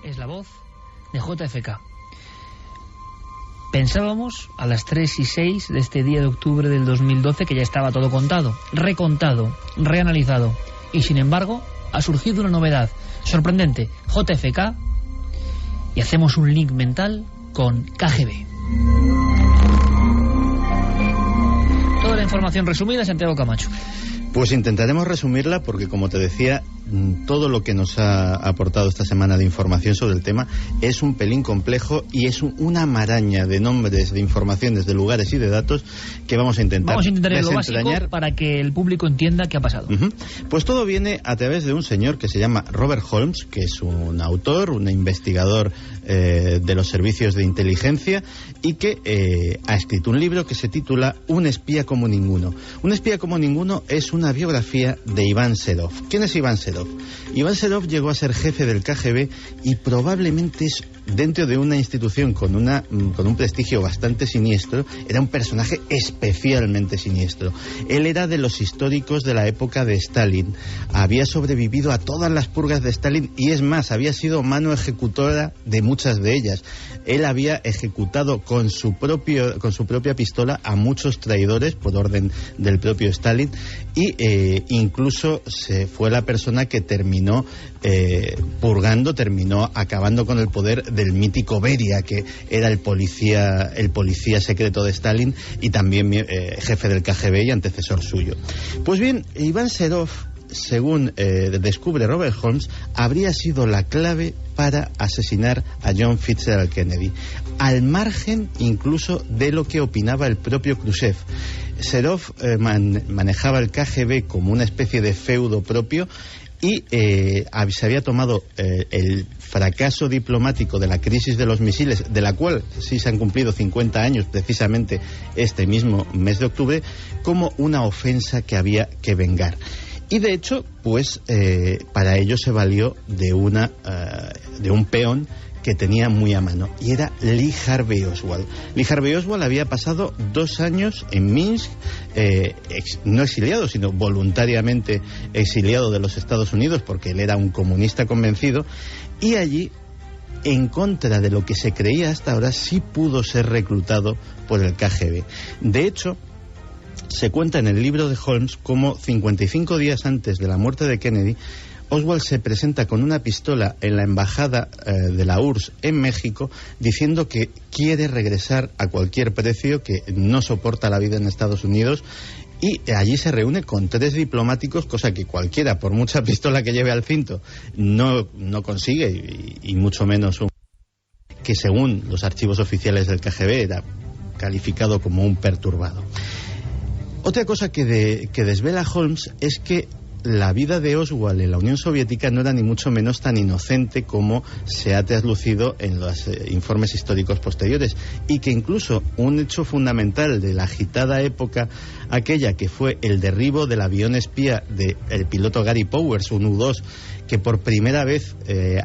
es la voz de JFK. Pensábamos a las 3:06 de este día de octubre del 2012 que ya estaba todo contado, recontado, reanalizado. Y sin embargo, ha surgido una novedad sorprendente, JFK, y hacemos un link mental con KGB. Toda la información resumida, Santiago Camacho. Pues intentaremos resumirla porque, como te decía, todo lo que nos ha aportado esta semana de información sobre el tema es un pelín complejo y es una maraña de nombres, de informaciones, de lugares y de datos que vamos a intentar lo básico para que el público entienda qué ha pasado. Pues todo viene a través de un señor que se llama Robert Holmes, que es un autor, un investigador de los servicios de inteligencia y que ha escrito un libro que se titula Un espía como ninguno. Un espía como ninguno es una biografía de Iván Serov. ¿Quién es Iván Serov? Iván Serov llegó a ser jefe del KGB y probablemente es, dentro de una institución con un prestigio bastante siniestro, era un personaje especialmente siniestro. Él era de los históricos de la época de Stalin. Había sobrevivido a todas las purgas de Stalin y, es más, había sido mano ejecutora de muchas de ellas. Él había ejecutado con su propia pistola a muchos traidores por orden del propio Stalin y incluso fue la persona que terminó terminó acabando con el poder del mítico Beria, que era el policía secreto de Stalin y también jefe del KGB y antecesor suyo. Pues bien, Iván Serov, según descubre Robert Holmes, habría sido la clave para asesinar a John Fitzgerald Kennedy, al margen incluso de lo que opinaba el propio Khrushchev. Serov manejaba el KGB como una especie de feudo propio y se había tomado el fracaso diplomático de la crisis de los misiles, de la cual sí se han cumplido 50 años precisamente este mismo mes de octubre, como una ofensa que había que vengar. Y de hecho, pues para ello se valió de un peón que tenía muy a mano, y era Lee Harvey Oswald. Lee Harvey Oswald había pasado 2 años en Minsk, no exiliado, sino voluntariamente exiliado de los Estados Unidos, porque él era un comunista convencido, y allí, en contra de lo que se creía hasta ahora, sí pudo ser reclutado por el KGB. De hecho, se cuenta en el libro de Holmes cómo 55 días antes de la muerte de Kennedy, Oswald se presenta con una pistola en la embajada de la URSS en México, diciendo que quiere regresar a cualquier precio, que no soporta la vida en Estados Unidos, y allí se reúne con 3 diplomáticos, cosa que cualquiera, por mucha pistola que lleve al cinto, no consigue, y mucho menos que, según los archivos oficiales del KGB, era calificado como un perturbado. Otra cosa que desvela Holmes es que la vida de Oswald en la Unión Soviética no era ni mucho menos tan inocente como se ha traslucido en los informes históricos posteriores, y que incluso un hecho fundamental de la agitada época aquella, que fue el derribo del avión espía del piloto Gary Powers, un U-2, que por primera vez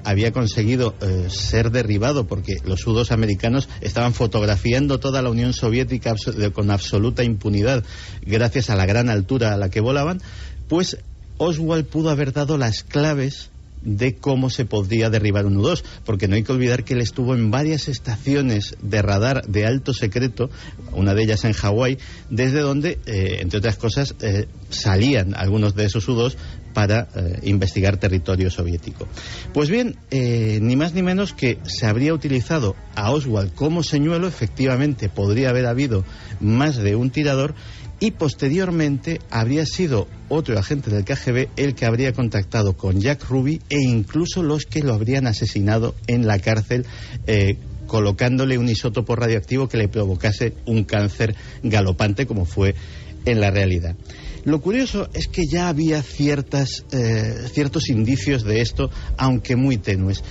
había conseguido ser derribado porque los U-2 americanos estaban fotografiando toda la Unión Soviética con absoluta impunidad gracias a la gran altura a la que volaban, pues Oswald pudo haber dado las claves de cómo se podría derribar un U-2, porque no hay que olvidar que él estuvo en varias estaciones de radar de alto secreto, una de ellas en Hawái, desde donde, entre otras cosas, salían algunos de esos U-2 para investigar territorio soviético. Pues bien, ni más ni menos que se habría utilizado a Oswald como señuelo. Efectivamente podría haber habido más de un tirador, y posteriormente habría sido otro agente del KGB el que habría contactado con Jack Ruby, e incluso los que lo habrían asesinado en la cárcel, colocándole un isótopo radioactivo que le provocase un cáncer galopante, como fue en la realidad. Lo curioso es que ya había ciertos indicios de esto, aunque muy tenues.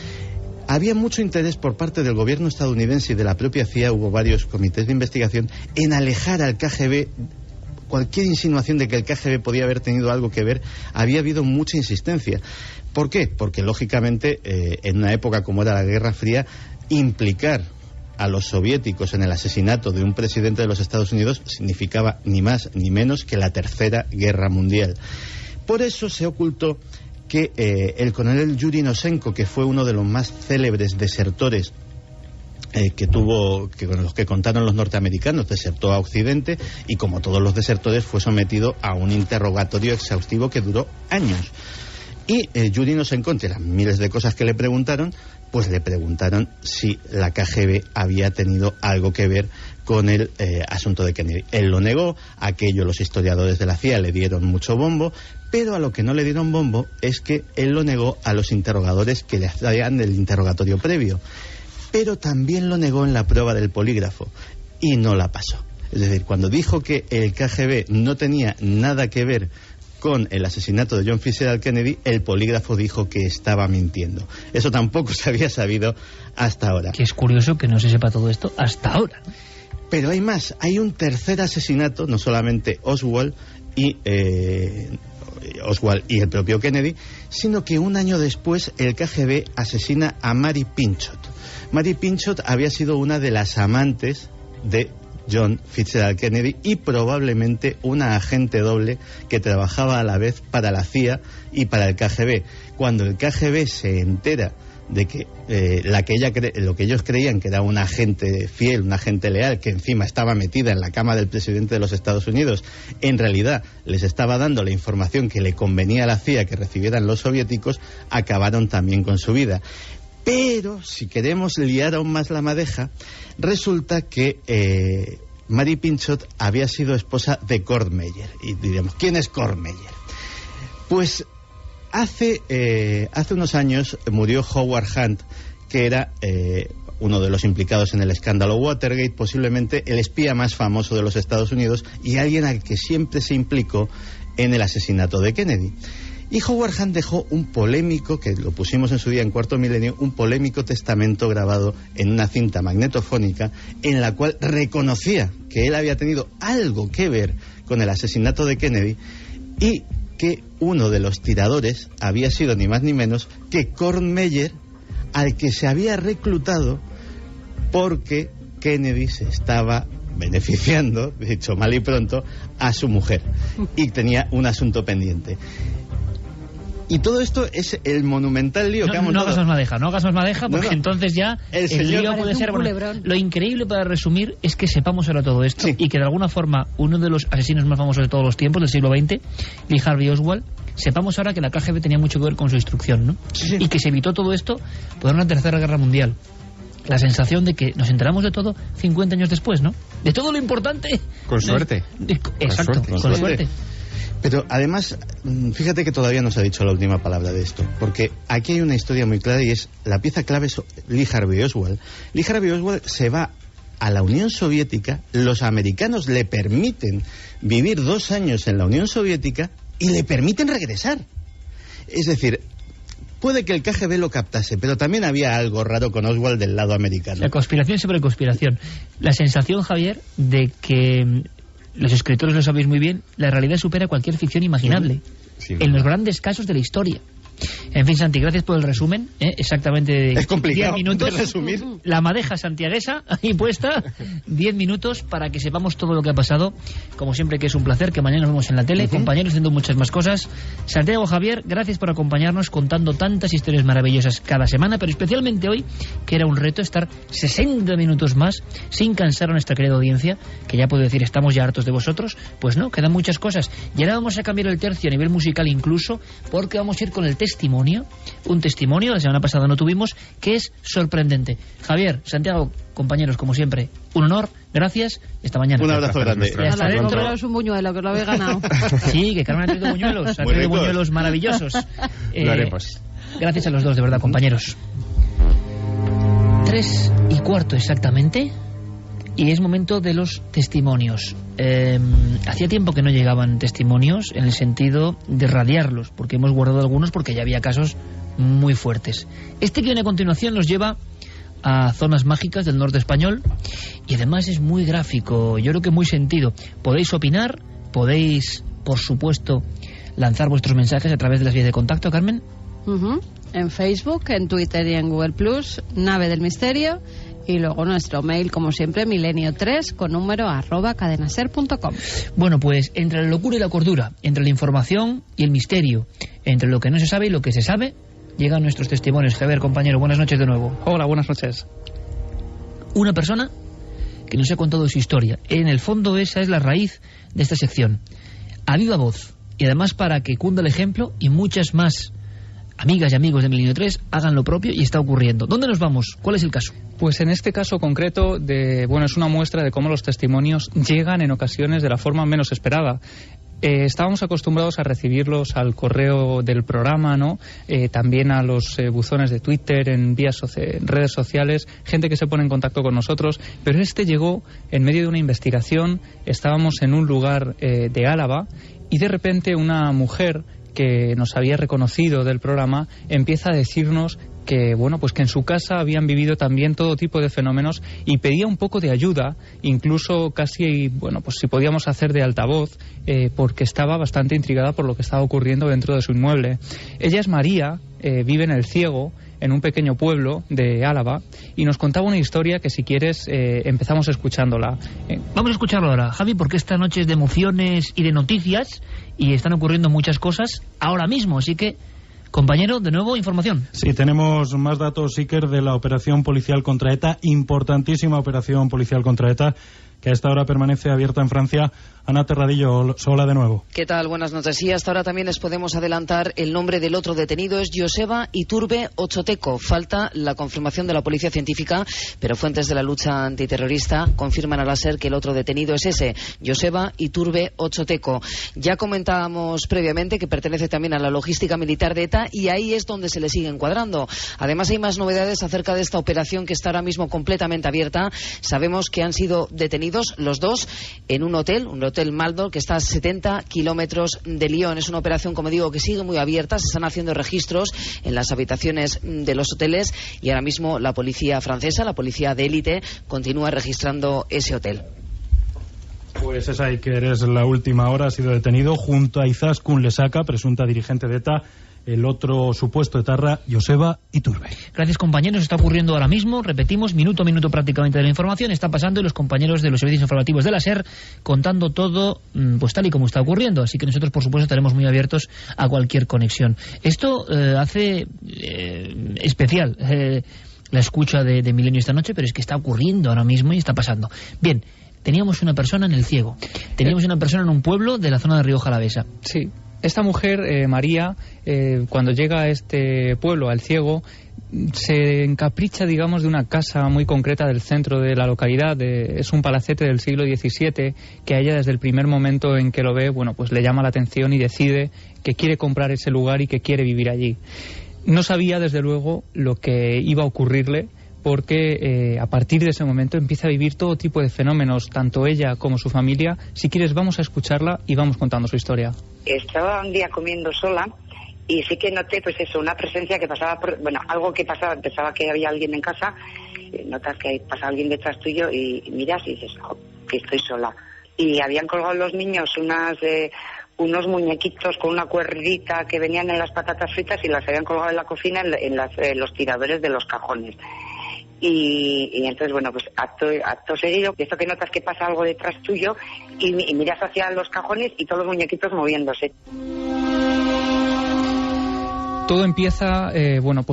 Había mucho interés por parte del gobierno estadounidense y de la propia CIA, hubo varios comités de investigación, en alejar al KGB. Cualquier insinuación de que el KGB podía haber tenido algo que ver, había habido mucha insistencia. ¿Por qué? Porque, lógicamente, en una época como era la Guerra Fría, implicar a los soviéticos en el asesinato de un presidente de los Estados Unidos significaba ni más ni menos que la Tercera Guerra Mundial. Por eso se ocultó que el coronel Yuri Nosenko, que fue uno de los más célebres desertores con los que contaron los norteamericanos, desertó a Occidente y, como todos los desertores, fue sometido a un interrogatorio exhaustivo que duró años. Y Yuri Nosenko, entre las miles de cosas que le preguntaron, pues le preguntaron si la KGB había tenido algo que ver con el asunto de Kennedy. Él lo negó, aquello los historiadores de la CIA le dieron mucho bombo, pero a lo que no le dieron bombo es que él lo negó a los interrogadores que le hacían el interrogatorio previo. Pero también lo negó en la prueba del polígrafo y no la pasó. Es decir, cuando dijo que el KGB no tenía nada que ver con el asesinato de John Fitzgerald Kennedy, el polígrafo dijo que estaba mintiendo. Eso tampoco se había sabido hasta ahora. Que es curioso que no se sepa todo esto hasta ahora. Pero hay más, hay un tercer asesinato, no solamente Oswald y el propio Kennedy, sino que un año después el KGB asesina a Mary Pinchot. Mary Pinchot había sido una de las amantes de John Fitzgerald Kennedy y probablemente una agente doble que trabajaba a la vez para la CIA y para el KGB. Cuando el KGB se entera de que lo que ellos creían que era una agente fiel, una agente leal, que encima estaba metida en la cama del presidente de los Estados Unidos, en realidad les estaba dando la información que le convenía a la CIA que recibieran los soviéticos, acabaron también con su vida. Pero, si queremos liar aún más la madeja, resulta que Mary Pinchot había sido esposa de Kurt Meyer. Y diríamos, ¿quién es Kurt Meyer? Pues hace unos años murió Howard Hunt, que era uno de los implicados en el escándalo Watergate, posiblemente el espía más famoso de los Estados Unidos y alguien al que siempre se implicó en el asesinato de Kennedy. Y Howard Hunt dejó un polémico, que lo pusimos en su día en Cuarto Milenio, un polémico testamento grabado en una cinta magnetofónica en la cual reconocía que él había tenido algo que ver con el asesinato de Kennedy y que uno de los tiradores había sido ni más ni menos que Kurt Meyer, al que se había reclutado porque Kennedy se estaba beneficiando, dicho mal y pronto, a su mujer y tenía un asunto pendiente. Y todo esto es el monumental lío que ha montado. No hagas más madeja, porque entonces ya el lío puede ser... Bueno, lo increíble, para resumir, es que sepamos ahora todo esto, sí, y que de alguna forma uno de los asesinos más famosos de todos los tiempos, del siglo XX, Lee Harvey Oswald, sepamos ahora que la KGB tenía mucho que ver con su instrucción, ¿no? Sí. Y que se evitó todo esto por una tercera guerra mundial. La sensación de que nos enteramos de todo 50 años después, ¿no? De todo lo importante. Con suerte. Exacto, con suerte. Pero además, fíjate que todavía no se ha dicho la última palabra de esto, porque aquí hay una historia muy clara y es la pieza clave es Lee Harvey Oswald. Lee Harvey Oswald se va a la Unión Soviética, los americanos le permiten vivir 2 años en la Unión Soviética y le permiten regresar. Es decir, puede que el KGB lo captase, pero también había algo raro con Oswald del lado americano. La conspiración sobre conspiración. La sensación, Javier, de que... los escritores lo sabéis muy bien, la realidad supera cualquier ficción imaginable, sí, en los grandes casos de la historia. En fin, Santi, gracias por el resumen, exactamente. Es complicado 10 minutos de resumir. La madeja santiaguesa ahí puesta, 10 minutos para que sepamos todo lo que ha pasado. Como siempre, que es un placer, que mañana nos vemos en la tele, compañeros haciendo muchas más cosas. Santiago, Javier, gracias por acompañarnos contando tantas historias maravillosas cada semana, pero especialmente hoy, que era un reto estar 60 minutos más sin cansar a nuestra querida audiencia, que ya puedo decir, estamos ya hartos de vosotros. Pues no, quedan muchas cosas. Y ahora vamos a cambiar el tercio a nivel musical incluso, porque vamos a ir con el testimonio, un testimonio, la semana pasada no tuvimos, que es sorprendente. Javier, Santiago, compañeros, como siempre, un honor, gracias, esta mañana. Un abrazo grande. Hasta dentro. Un buñuelo, que lo habéis ganado. Sí, que Carmen ha traído buñuelos, ha traído buñuelos maravillosos. Lo haremos. Gracias a los dos, de verdad, compañeros. 3:15 exactamente, y es momento de los testimonios. Hacía tiempo que no llegaban testimonios en el sentido de radiarlos, porque hemos guardado algunos porque ya había casos muy fuertes. Este que viene a continuación nos lleva a zonas mágicas del norte español y además es muy gráfico, yo creo que muy sentido. Podéis opinar, podéis, por supuesto, lanzar vuestros mensajes a través de las vías de contacto, Carmen. En Facebook, en Twitter y en Google Plus, Nave del Misterio. Y luego nuestro mail, como siempre, milenio3@cadenaser.com. Bueno, pues entre la locura y la cordura, entre la información y el misterio, entre lo que no se sabe y lo que se sabe, llegan nuestros testimonios. Javier, compañero, buenas noches de nuevo. Hola, buenas noches. Una persona que nos ha contado su historia. En el fondo esa es la raíz de esta sección. A viva voz, y además para que cunda el ejemplo y muchas más amigas y amigos de Milenio 3 hagan lo propio, y está ocurriendo. ¿Dónde nos vamos? ¿Cuál es el caso? Pues en este caso concreto, es una muestra de cómo los testimonios llegan en ocasiones de la forma menos esperada. Estábamos acostumbrados a recibirlos al correo del programa, ¿no? También a los buzones de Twitter, en redes sociales, gente que se pone en contacto con nosotros, pero este llegó en medio de una investigación. Estábamos en un lugar de Álava y de repente una mujer que nos había reconocido del programa empieza a decirnos que que en su casa habían vivido también todo tipo de fenómenos, y pedía un poco de ayuda, incluso casi si podíamos hacer de altavoz, porque estaba bastante intrigada por lo que estaba ocurriendo dentro de su inmueble. Ella es María, vive en El Ciego, en un pequeño pueblo de Álava, y nos contaba una historia que, si quieres, empezamos escuchándola. Vamos a escucharlo ahora, Javi, porque esta noche es de emociones y de noticias, y están ocurriendo muchas cosas ahora mismo, así que, compañero, de nuevo, información. Sí, tenemos más datos, Iker, de la operación policial contra ETA, importantísima operación policial contra ETA, que a esta hora permanece abierta en Francia. Ana Terradillo, hola de nuevo. ¿Qué tal? Buenas noches. Sí, hasta ahora también les podemos adelantar el nombre del otro detenido. Es Joseba Iturbe Ochoteco. Falta la confirmación de la policía científica, pero fuentes de la lucha antiterrorista confirman al SER que el otro detenido es ese, Joseba Iturbe Ochoteco. Ya comentábamos previamente que pertenece también a la logística militar de ETA, y ahí es donde se le sigue encuadrando. Además, hay más novedades acerca de esta operación, que está ahora mismo completamente abierta. Sabemos que han sido detenidos los dos en un hotel Maldor, que está a 70 kilómetros de Lyon. Es una operación, como digo, que sigue muy abierta. Se están haciendo registros en las habitaciones de los hoteles, y ahora mismo la policía francesa, la policía de élite, continúa registrando ese hotel. Pues esa, Iker, es la última hora. Ha sido detenido junto a Izaskun Lesaca, presunta dirigente de ETA, el otro supuesto etarra, Joseba Iturbe. Gracias, compañeros. Está ocurriendo ahora mismo, repetimos, minuto a minuto prácticamente de la información. Está pasando, y los compañeros de los servicios informativos de la SER contando todo pues tal y como está ocurriendo. Así que nosotros, por supuesto, estaremos muy abiertos a cualquier conexión. Esto hace especial la escucha de Milenio esta noche, pero es que está ocurriendo ahora mismo y está pasando. Bien, teníamos una persona en El Ciego. Teníamos una persona en un pueblo de la zona de Rioja Alavesa. Sí. Esta mujer, María, cuando llega a este pueblo, al Ciego, se encapricha, digamos, de una casa muy concreta del centro de la localidad. Es un palacete del siglo XVII que a ella, desde el primer momento en que lo ve, pues le llama la atención y decide que quiere comprar ese lugar y que quiere vivir allí. No sabía, desde luego, lo que iba a ocurrirle, porque a partir de ese momento empieza a vivir todo tipo de fenómenos, tanto ella como su familia. Si quieres, vamos a escucharla y vamos contando su historia. Estaba un día comiendo sola y sí que noté, una presencia que pasaba algo que pasaba, pensaba que había alguien en casa, notas que pasa alguien detrás tuyo y miras y dices, que estoy sola. Y habían colgado los niños unos muñequitos con una cuerdita que venían en las patatas fritas, y las habían colgado en la cocina en los tiradores de los cajones. Y entonces, acto seguido, esto que notas que pasa algo detrás tuyo y miras hacia los cajones y todos los muñequitos moviéndose. Todo empieza,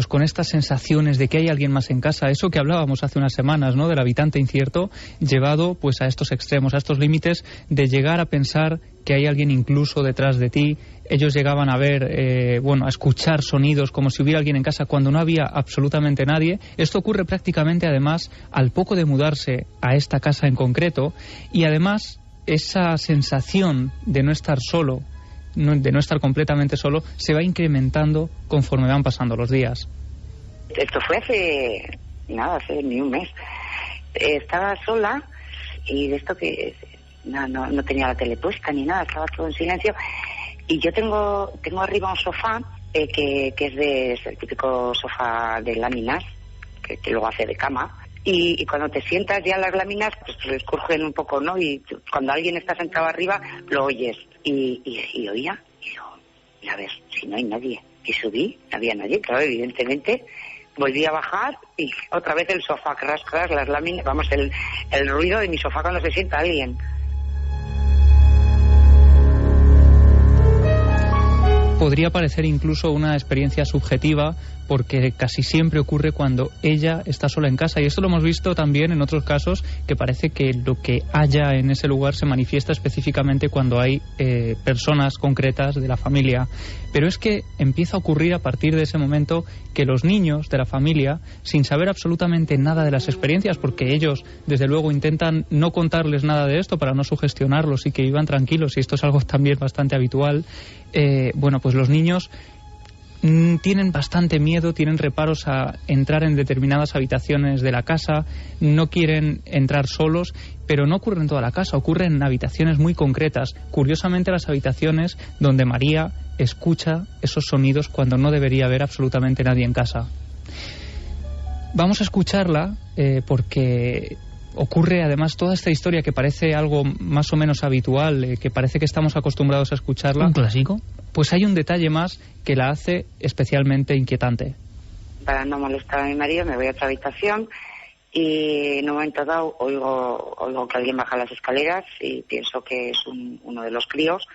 con estas sensaciones de que hay alguien más en casa, eso que hablábamos hace unas semanas, ¿no?, del habitante incierto, llevado a estos extremos, a estos límites de llegar a pensar que hay alguien incluso detrás de ti. Ellos llegaban a ver, a escuchar sonidos como si hubiera alguien en casa cuando no había absolutamente nadie. Esto ocurre prácticamente, además, al poco de mudarse a esta casa en concreto, y además esa sensación de no estar solo, de no estar completamente solo, se va incrementando conforme van pasando los días. Esto fue hace ni un mes. Estaba sola, y de esto que no tenía la tele puesta ni nada, estaba todo en silencio, y yo tengo arriba un sofá que es el típico sofá de láminas que luego hace de cama. Y cuando te sientas, ya las láminas pues escurgen un poco, ¿no? Y cuando alguien está sentado arriba, lo oyes. Y oía, y digo, a ver, si no hay nadie. Y subí, no había nadie, claro, evidentemente. volví a bajar y otra vez el sofá, crash, las láminas, vamos, el ruido de mi sofá cuando se sienta alguien. Podría parecer incluso una experiencia subjetiva, porque casi siempre ocurre cuando ella está sola en casa, y esto lo hemos visto también en otros casos, que parece que lo que haya en ese lugar se manifiesta específicamente cuando hay personas concretas de la familia. Pero es que empieza a ocurrir a partir de ese momento que los niños de la familia, sin saber absolutamente nada de las experiencias, porque ellos desde luego intentan no contarles nada de esto para no sugestionarlos y que vivan tranquilos, y esto es algo también bastante habitual, pues los niños tienen bastante miedo, tienen reparos a entrar en determinadas habitaciones de la casa, no quieren entrar solos, pero no ocurre en toda la casa, ocurre en habitaciones muy concretas. Curiosamente, las habitaciones donde María escucha esos sonidos cuando no debería haber absolutamente nadie en casa. Vamos a escucharla porque ocurre además toda esta historia que parece algo más o menos habitual, que parece que estamos acostumbrados a escucharla. ¿Un clásico? Pues hay un detalle más que la hace especialmente inquietante. Para no molestar a mi marido me voy a otra habitación y en un momento dado oigo que alguien baja las escaleras y pienso que es uno de los críos,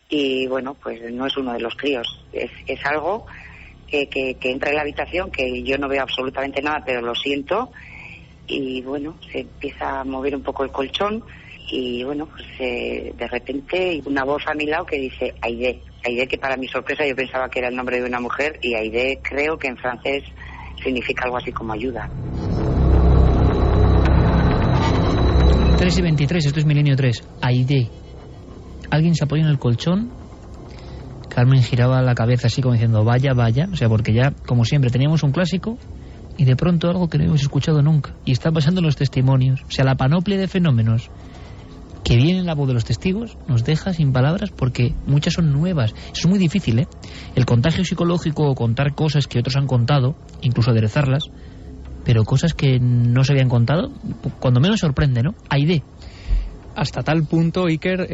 y bueno, pues no es uno de los críos, es algo que entra en la habitación, que yo no veo absolutamente nada, pero lo siento, y bueno, se empieza a mover un poco el colchón y bueno, pues de repente una voz a mi lado que dice Aide, que para mi sorpresa yo pensaba que era el nombre de una mujer, y Aide creo que en francés significa algo así como ayuda. 3:23, esto es Milenio 3. Aide. Alguien se apoya en el colchón. Carmen giraba la cabeza así como diciendo vaya, o sea, porque ya, como siempre, teníamos un clásico y de pronto algo que no hemos escuchado nunca, y está pasando en los testimonios. O sea, la panoplia de fenómenos que viene en la voz de los testigos nos deja sin palabras, porque muchas son nuevas. Eso es muy difícil, ¿eh? El contagio psicológico, o contar cosas que otros han contado, incluso aderezarlas, pero cosas que no se habían contado, cuando menos sorprende, ¿no? Aide. Hasta tal punto, Iker,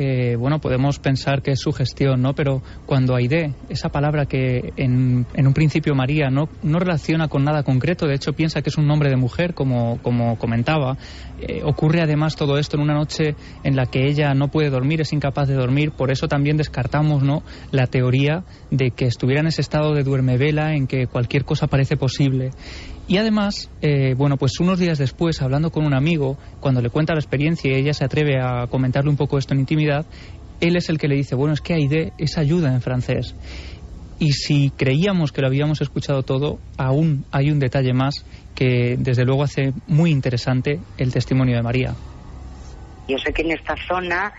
podemos pensar que es sugestión, ¿no? Pero cuando Aide, esa palabra que en un principio María no relaciona con nada concreto, de hecho piensa que es un nombre de mujer, como comentaba, ocurre además todo esto en una noche en la que ella no puede dormir, es incapaz de dormir, por eso también descartamos, ¿no?, la teoría de que estuviera en ese estado de duermevela en que cualquier cosa parece posible. Y además, pues unos días después, hablando con un amigo, cuando le cuenta la experiencia y ella se atreve a comentarle un poco esto en intimidad, él es el que le dice, bueno, es que Aide es ayuda en francés. Y si creíamos que lo habíamos escuchado todo, aún hay un detalle más que desde luego hace muy interesante el testimonio de María. Yo sé que en esta zona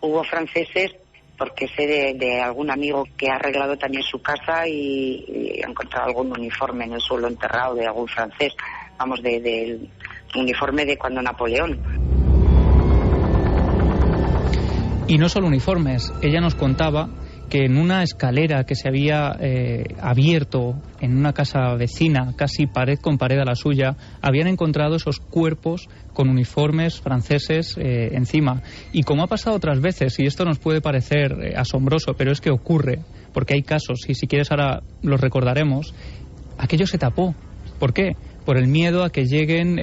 hubo franceses, porque sé de algún amigo que ha arreglado también su casa y ha encontrado algún uniforme en el suelo enterrado de algún francés, vamos, del uniforme de cuando Napoleón. Y no solo uniformes, ella nos contaba que en una escalera que se había abierto en una casa vecina, casi pared con pared a la suya, habían encontrado esos cuerpos con uniformes franceses encima. Y como ha pasado otras veces, y esto nos puede parecer asombroso, pero es que ocurre, porque hay casos, y si quieres ahora los recordaremos, aquello se tapó. ¿Por qué? Por el miedo a que lleguen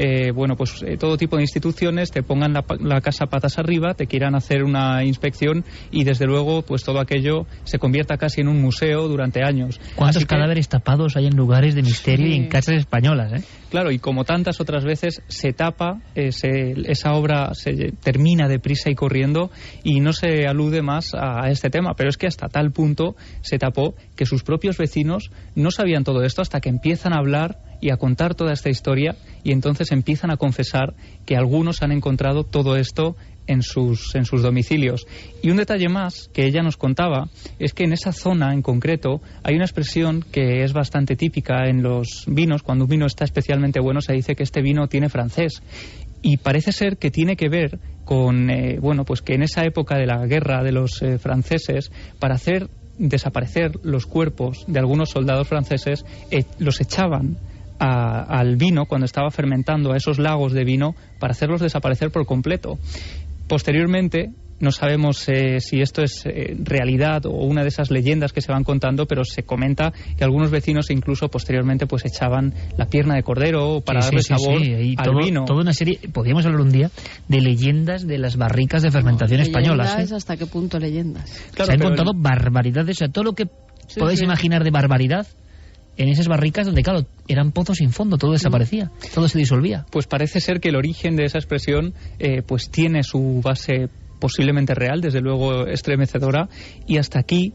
todo tipo de instituciones, te pongan la casa patas arriba, te quieran hacer una inspección y desde luego pues todo aquello se convierta casi en un museo durante años. ¿Cuántos cadáveres tapados hay en lugares de misterio y en casas españolas, eh? Claro, y como tantas otras veces se tapa, esa obra se termina deprisa y corriendo y no se alude más a este tema, pero es que hasta tal punto se tapó que sus propios vecinos no sabían todo esto hasta que empiezan a hablar y a contar toda esta historia, y entonces empiezan a confesar que algunos han encontrado todo esto en sus domicilios. Y un detalle más que ella nos contaba es que en esa zona en concreto hay una expresión que es bastante típica en los vinos. Cuando un vino está especialmente bueno se dice que este vino tiene francés, y parece ser que tiene que ver con que en esa época de la guerra de los franceses, para hacer desaparecer los cuerpos de algunos soldados franceses, los echaban al vino cuando estaba fermentando, a esos lagos de vino, para hacerlos desaparecer por completo. Posteriormente, No sabemos si esto es realidad o una de esas leyendas que se van contando, pero se comenta que algunos vecinos incluso posteriormente pues echaban la pierna de cordero para darle sabor al vino. Toda una serie, podríamos hablar un día de leyendas de las barricas de fermentación españolas. ¿Leyendas hasta qué punto leyendas? Claro, se han contado barbaridades, o sea, todo lo que podéis imaginar de barbaridad en esas barricas donde, claro, eran pozos sin fondo, todo desaparecía, todo se disolvía. Pues parece ser que el origen de esa expresión pues tiene su base posiblemente real, desde luego estremecedora, y hasta aquí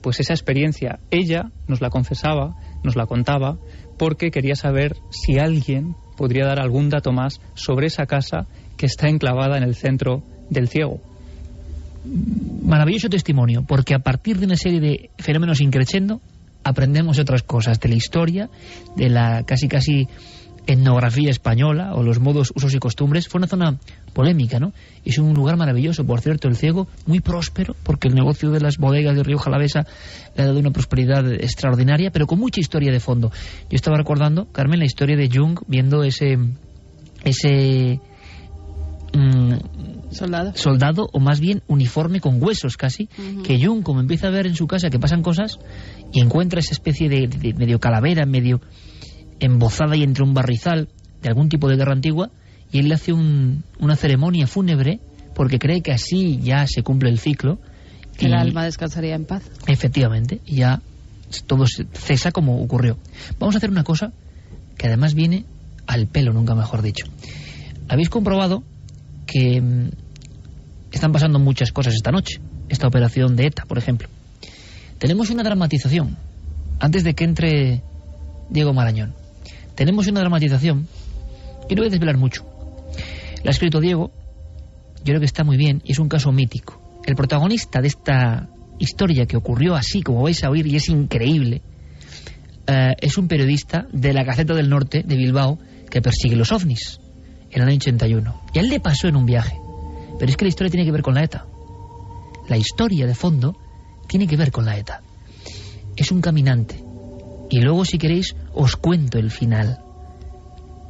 pues esa experiencia ella nos la confesaba, nos la contaba, porque quería saber si alguien podría dar algún dato más sobre esa casa que está enclavada en el centro del Ciego. Maravilloso testimonio, porque a partir de una serie de fenómenos increchendo aprendemos otras cosas de la historia, de la casi etnografía española o los modos, usos y costumbres. Fue una zona polémica, ¿no? Es un lugar maravilloso, por cierto, el Ciego, muy próspero, porque el negocio de las bodegas de Rioja Alavesa le ha dado una prosperidad extraordinaria, pero con mucha historia de fondo. Yo estaba recordando, Carmen, la historia de Jung, viendo ese soldado, o más bien uniforme con huesos casi, que Jung, como empieza a ver en su casa que pasan cosas, y encuentra esa especie de medio calavera, medio embozada y entre un barrizal de algún tipo de guerra antigua, y él le hace una ceremonia fúnebre porque cree que así ya se cumple el ciclo. Que el alma descansaría en paz. Efectivamente, y ya todo cesa como ocurrió. Vamos a hacer una cosa que además viene al pelo, nunca mejor dicho. ¿Habéis comprobado que están pasando muchas cosas esta noche? Esta operación de ETA, por ejemplo. Tenemos una dramatización, antes de que entre Diego Marañón. Tenemos una dramatización que no voy a desvelar mucho. La ha escrito Diego, yo creo que está muy bien, y es un caso mítico. El protagonista de esta historia, que ocurrió así, como vais a oír, y es increíble, es un periodista de la Gaceta del Norte de Bilbao que persigue los ovnis en el año 81. Y a él le pasó en un viaje. Pero es que la historia tiene que ver con la ETA. La historia de fondo tiene que ver con la ETA. Es un caminante. Y luego, si queréis, os cuento el final.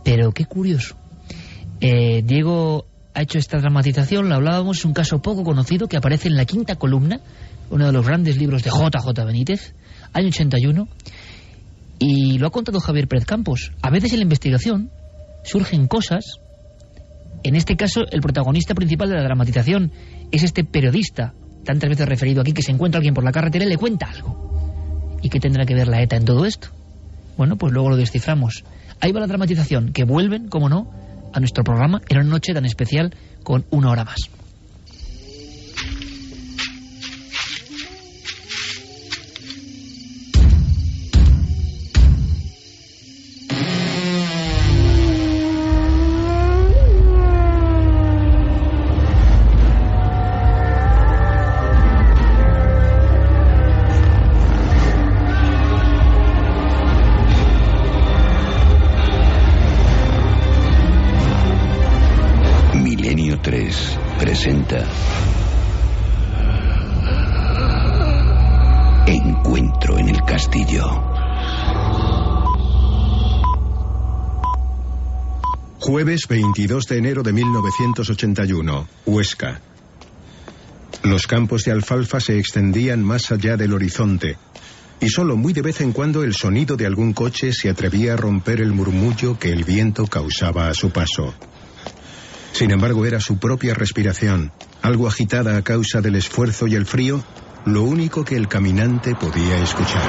Pero qué curioso. Diego ha hecho esta dramatización, lo hablábamos, es un caso poco conocido que aparece en la quinta columna, uno de los grandes libros de JJ Benítez, año 81, y lo ha contado Javier Pérez Campos. A veces en la investigación surgen cosas. En este caso, el protagonista principal de la dramatización es este periodista, tantas veces referido aquí, que se encuentra alguien por la carretera y le cuenta algo. ¿Y qué tendrá que ver la ETA en todo esto? Bueno, pues luego lo desciframos. Ahí va la dramatización, que vuelven, como no, a nuestro programa en una noche tan especial con una hora más. Presenta Encuentro en el Castillo. Jueves 22 de enero de 1981, Huesca. Los campos de alfalfa se extendían más allá del horizonte, y solo muy de vez en cuando el sonido de algún coche se atrevía a romper el murmullo que el viento causaba a su paso. Sin embargo, era su propia respiración, algo agitada a causa del esfuerzo y el frío, lo único que el caminante podía escuchar.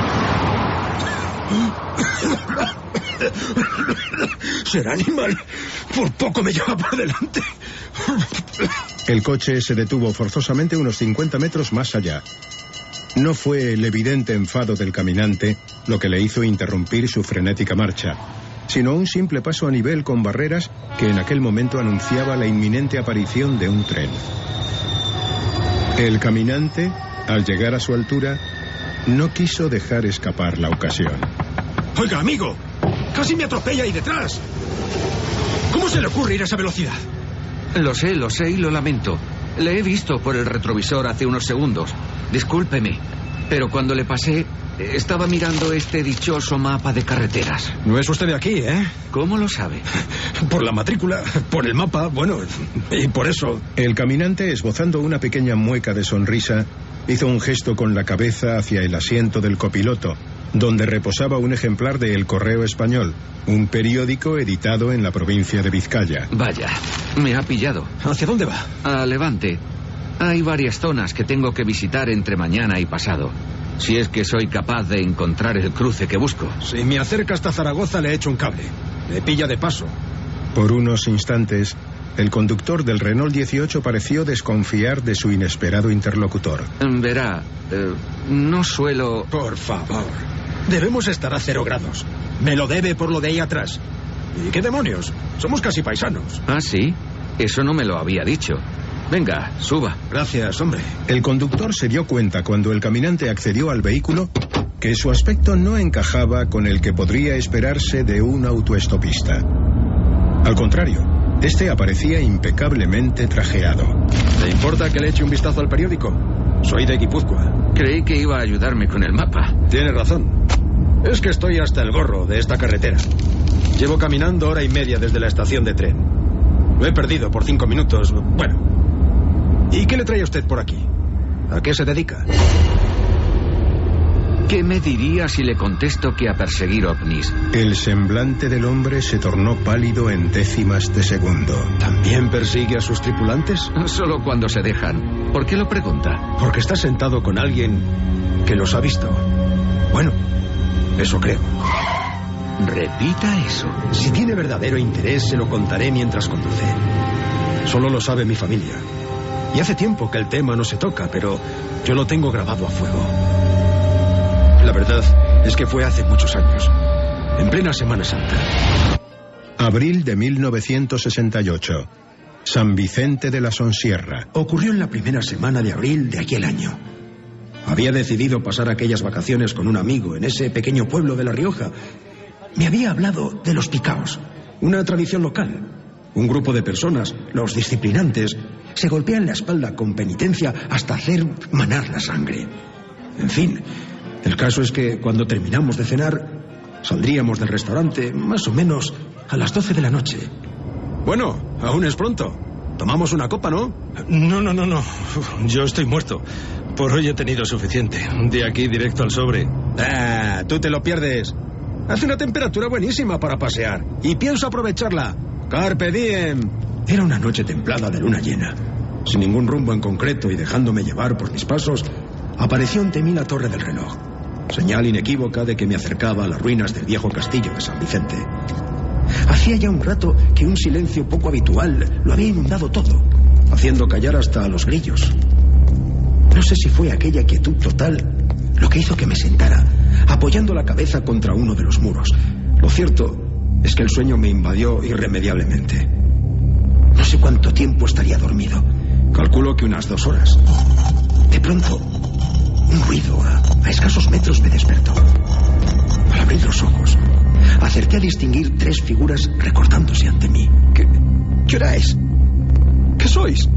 Será animal. Por poco me lleva por delante. El coche se detuvo forzosamente unos 50 metros más allá. No fue el evidente enfado del caminante lo que le hizo interrumpir su frenética marcha, sino un simple paso a nivel con barreras que en aquel momento anunciaba la inminente aparición de un tren. El caminante, al llegar a su altura, no quiso dejar escapar la ocasión. Oiga, amigo, casi me atropella ahí detrás. ¿Cómo se le ocurre ir a esa velocidad? Lo sé y lo lamento. Le he visto por el retrovisor hace unos segundos. Discúlpeme. Pero cuando le pasé, estaba mirando este dichoso mapa de carreteras. No es usted de aquí, ¿eh? ¿Cómo lo sabe? Por la matrícula, por el mapa, bueno, y por eso. El caminante, esbozando una pequeña mueca de sonrisa, hizo un gesto con la cabeza hacia el asiento del copiloto, donde reposaba un ejemplar de El Correo Español, un periódico editado en la provincia de Vizcaya. Vaya, me ha pillado. ¿Hacia dónde va? A Levante. Hay varias zonas que tengo que visitar entre mañana y pasado. Si es que soy capaz de encontrar el cruce que busco. Si me acerca hasta Zaragoza, le echo un cable. Me pilla de paso. Por unos instantes, el conductor del Renault 18 pareció desconfiar de su inesperado interlocutor. Verá, no suelo... Por favor. Debemos estar a 0 grados. Me lo debe por lo de ahí atrás. ¿Y qué demonios? Somos casi paisanos. ¿Ah, sí? Eso no me lo había dicho. Venga, suba. Gracias, hombre. El conductor se dio cuenta cuando el caminante accedió al vehículo que su aspecto no encajaba con el que podría esperarse de un autoestopista. Al contrario, este aparecía impecablemente trajeado. ¿Le importa que le eche un vistazo al periódico? Soy de Guipúzcoa. Creí que iba a ayudarme con el mapa. Tiene razón. Es que estoy hasta el gorro de esta carretera. Llevo caminando 1 hora y media desde la estación de tren. Lo he perdido por 5 minutos. Bueno. ¿Y qué le trae usted por aquí? ¿A qué se dedica? ¿Qué me diría si le contesto que a perseguir ovnis? El semblante del hombre se tornó pálido en décimas de segundo. ¿También persigue a sus tripulantes? Solo cuando se dejan. ¿Por qué lo pregunta? Porque está sentado con alguien que los ha visto. Bueno, eso creo. Repita eso. Si tiene verdadero interés, se lo contaré mientras conduce. Solo lo sabe mi familia. Y hace tiempo que el tema no se toca, pero yo lo tengo grabado a fuego. La verdad es que fue hace muchos años, en plena Semana Santa. Abril de 1968. San Vicente de la Sonsierra. Ocurrió en la primera semana de abril de aquel año. Había decidido pasar aquellas vacaciones con un amigo en ese pequeño pueblo de La Rioja. Me había hablado de los picaos, una tradición local. Un grupo de personas, los disciplinantes, se golpean la espalda con penitencia hasta hacer manar la sangre. En fin, el caso es que cuando terminamos de cenar, saldríamos del restaurante más o menos a las 12 de la noche. Bueno, aún es pronto. Tomamos una copa, ¿no? No. Yo estoy muerto. Por hoy he tenido suficiente. De aquí directo al sobre. Ah, tú te lo pierdes. Hace una temperatura buenísima para pasear. Y pienso aprovecharla. Carpe diem. Era una noche templada de luna llena. Sin ningún rumbo en concreto y dejándome llevar por mis pasos, apareció ante mí la torre del reloj. Señal inequívoca de que me acercaba a las ruinas del viejo castillo de San Vicente. Hacía ya un rato que un silencio poco habitual lo había inundado todo, haciendo callar hasta a los grillos. No sé si fue aquella quietud total lo que hizo que me sentara, apoyando la cabeza contra uno de los muros. Lo cierto es que el sueño me invadió irremediablemente. No sé cuánto tiempo estaría dormido. Calculo que unas 2 horas. De pronto, un ruido a escasos metros me despertó. Al abrir los ojos, acerté a distinguir 3 figuras recortándose ante mí. ¿Qué hora es? ¿Qué sois?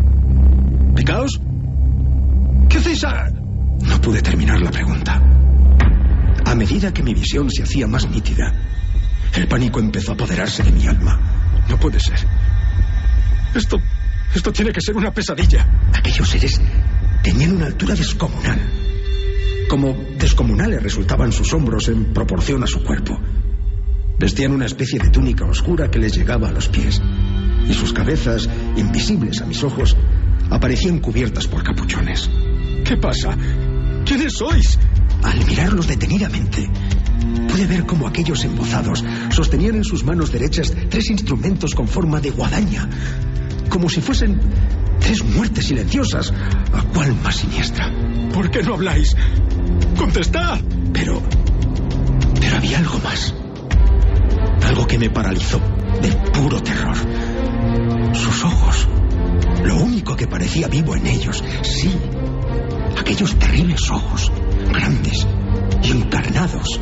¿Picaos? ¿Qué hacéis a...? No pude terminar la pregunta. A medida que mi visión se hacía más nítida, el pánico empezó a apoderarse de mi alma. No puede ser. Esto tiene que ser una pesadilla. Aquellos seres tenían una altura descomunal. Como descomunales resultaban sus hombros en proporción a su cuerpo. Vestían una especie de túnica oscura que les llegaba a los pies. Y sus cabezas, invisibles a mis ojos, aparecían cubiertas por capuchones. ¿Qué pasa? ¿Quiénes sois? Al mirarlos detenidamente, pude ver cómo aquellos embozados sostenían en sus manos derechas 3 instrumentos con forma de guadaña, como si fuesen 3 muertes silenciosas, a cual más siniestra. ¿Por qué no habláis? ¡Contestad! Pero había algo más. Algo que me paralizó de puro terror. Sus ojos. Lo único que parecía vivo en ellos, sí. Aquellos terribles ojos, grandes y encarnados,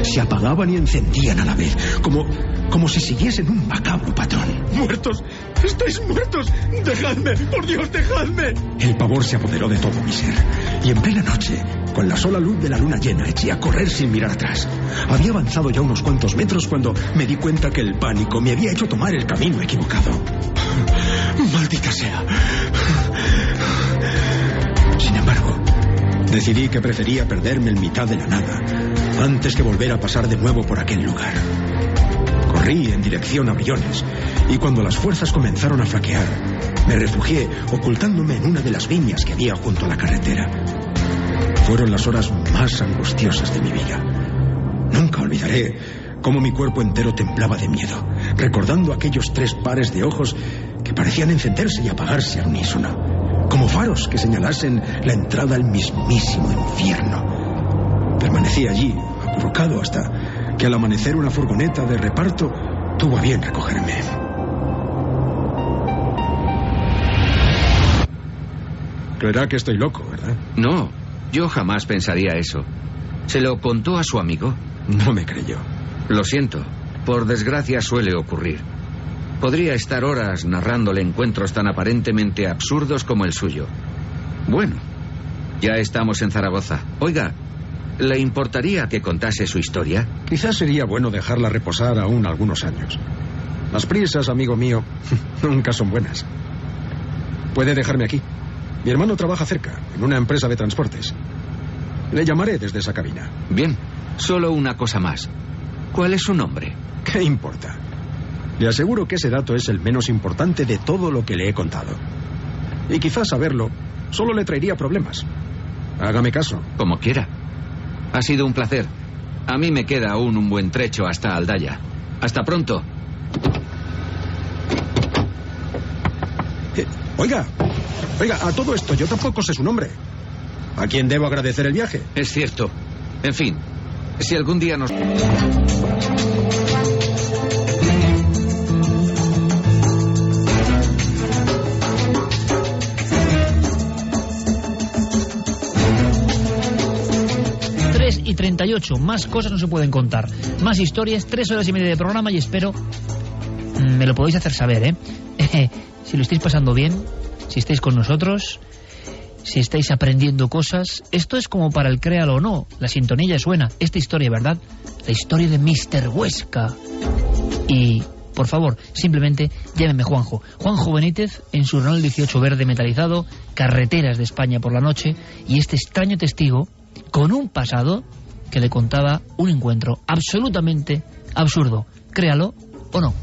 se apagaban y encendían a la vez, como si siguiesen un macabro patrón. ¡Muertos! ¡Estáis muertos! ¡Dejadme! ¡Por Dios, dejadme! El pavor se apoderó de todo mi ser. Y en plena noche, con la sola luz de la luna llena eché a correr sin mirar atrás. Había avanzado ya unos cuantos metros cuando me di cuenta que el pánico me había hecho tomar el camino equivocado. ¡Maldita sea! Sin embargo, decidí que prefería perderme en mitad de la nada antes que volver a pasar de nuevo por aquel lugar. Corrí en dirección a Briones y cuando las fuerzas comenzaron a flaquear, me refugié ocultándome en una de las viñas que había junto a la carretera. Fueron las horas más angustiosas de mi vida. Nunca olvidaré cómo mi cuerpo entero temblaba de miedo, recordando aquellos 3 pares de ojos que parecían encenderse y apagarse al unísono, como faros que señalasen la entrada al mismísimo infierno. Permanecí allí, acurrucado, hasta que al amanecer una furgoneta de reparto tuvo a bien recogerme. Creerá que estoy loco, ¿verdad? No, yo jamás pensaría eso. ¿Se lo contó a su amigo? No me creyó. Lo siento, por desgracia suele ocurrir. Podría estar horas narrándole encuentros tan aparentemente absurdos como el suyo. Bueno, ya estamos en Zaragoza. Oiga, ¿le importaría que contase su historia? Quizás sería bueno dejarla reposar aún algunos años. Las prisas, amigo mío, nunca son buenas. Puede dejarme aquí. Mi hermano trabaja cerca, en una empresa de transportes. Le llamaré desde esa cabina. Bien, solo una cosa más. ¿Cuál es su nombre? ¿Qué importa? Le aseguro que ese dato es el menos importante de todo lo que le he contado. Y quizás saberlo solo le traería problemas. Hágame caso. Como quiera. Ha sido un placer. A mí me queda aún un buen trecho hasta Aldaya. Hasta pronto. Oiga, a todo esto yo tampoco sé su nombre. ¿A quién debo agradecer el viaje? Es cierto. En fin, si algún día nos... y 38, más cosas no se pueden contar, más historias, 3 horas y media de programa y espero me lo podéis hacer saber, si lo estáis pasando bien, si estáis con nosotros, si estáis aprendiendo cosas. Esto es como para el créalo o no, la sintonía suena, esta historia, ¿verdad? La historia de Mr. Huesca. Y por favor, simplemente llámeme Juanjo Benítez, en su Renault 18 verde metalizado, carreteras de España por la noche, y este extraño testigo con un pasado que le contaba un encuentro absolutamente absurdo. Créalo o no.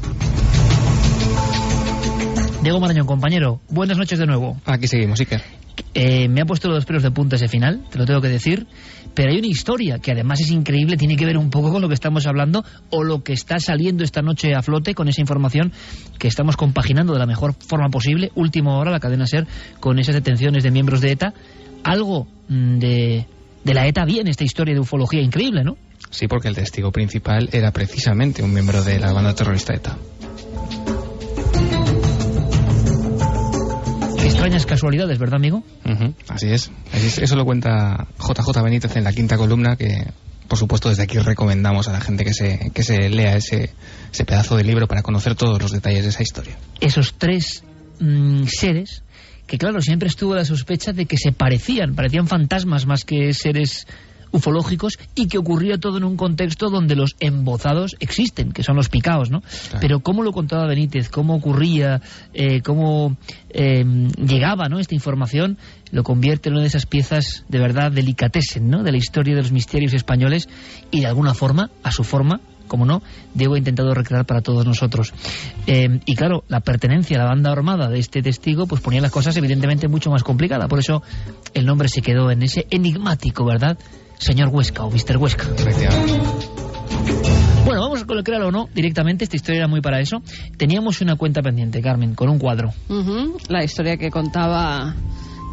Diego Marañón, compañero, buenas noches de nuevo. Aquí seguimos, Iker. Me ha puesto los pelos de punta ese final, te lo tengo que decir, pero hay una historia que además es increíble, tiene que ver un poco con lo que estamos hablando o lo que está saliendo esta noche a flote con esa información que estamos compaginando de la mejor forma posible. Última hora, la cadena SER, con esas detenciones de miembros de ETA. Algo de la ETA viene esta historia de ufología increíble, ¿no? Sí, porque el testigo principal era precisamente un miembro de la banda terrorista ETA. Qué extrañas casualidades, ¿verdad, amigo? Así es. Eso lo cuenta JJ Benítez en la 5ª columna, que por supuesto desde aquí recomendamos a la gente que se lea ese pedazo de libro para conocer todos los detalles de esa historia. Esos 3 seres que, claro, siempre estuvo la sospecha de que se parecían fantasmas más que seres ufológicos, y que ocurría todo en un contexto donde los embozados existen, que son los picaos, ¿no? Claro. Pero cómo lo contaba Benítez, cómo ocurría, cómo llegaba, ¿no?, esta información, lo convierte en una de esas piezas de verdad delicatessen, ¿no?, de la historia de los misterios españoles, y de alguna forma, a su forma, como no, Diego ha intentado recrear para todos nosotros. Y claro, la pertenencia a la banda armada de este testigo pues ponía las cosas evidentemente mucho más complicadas. Por eso el nombre se quedó en ese enigmático, ¿verdad?, señor Huesca o Mr. Huesca. Bueno, vamos con el créalo o no directamente. Esta historia era muy para eso. Teníamos una cuenta pendiente, Carmen, con un cuadro. La historia que contaba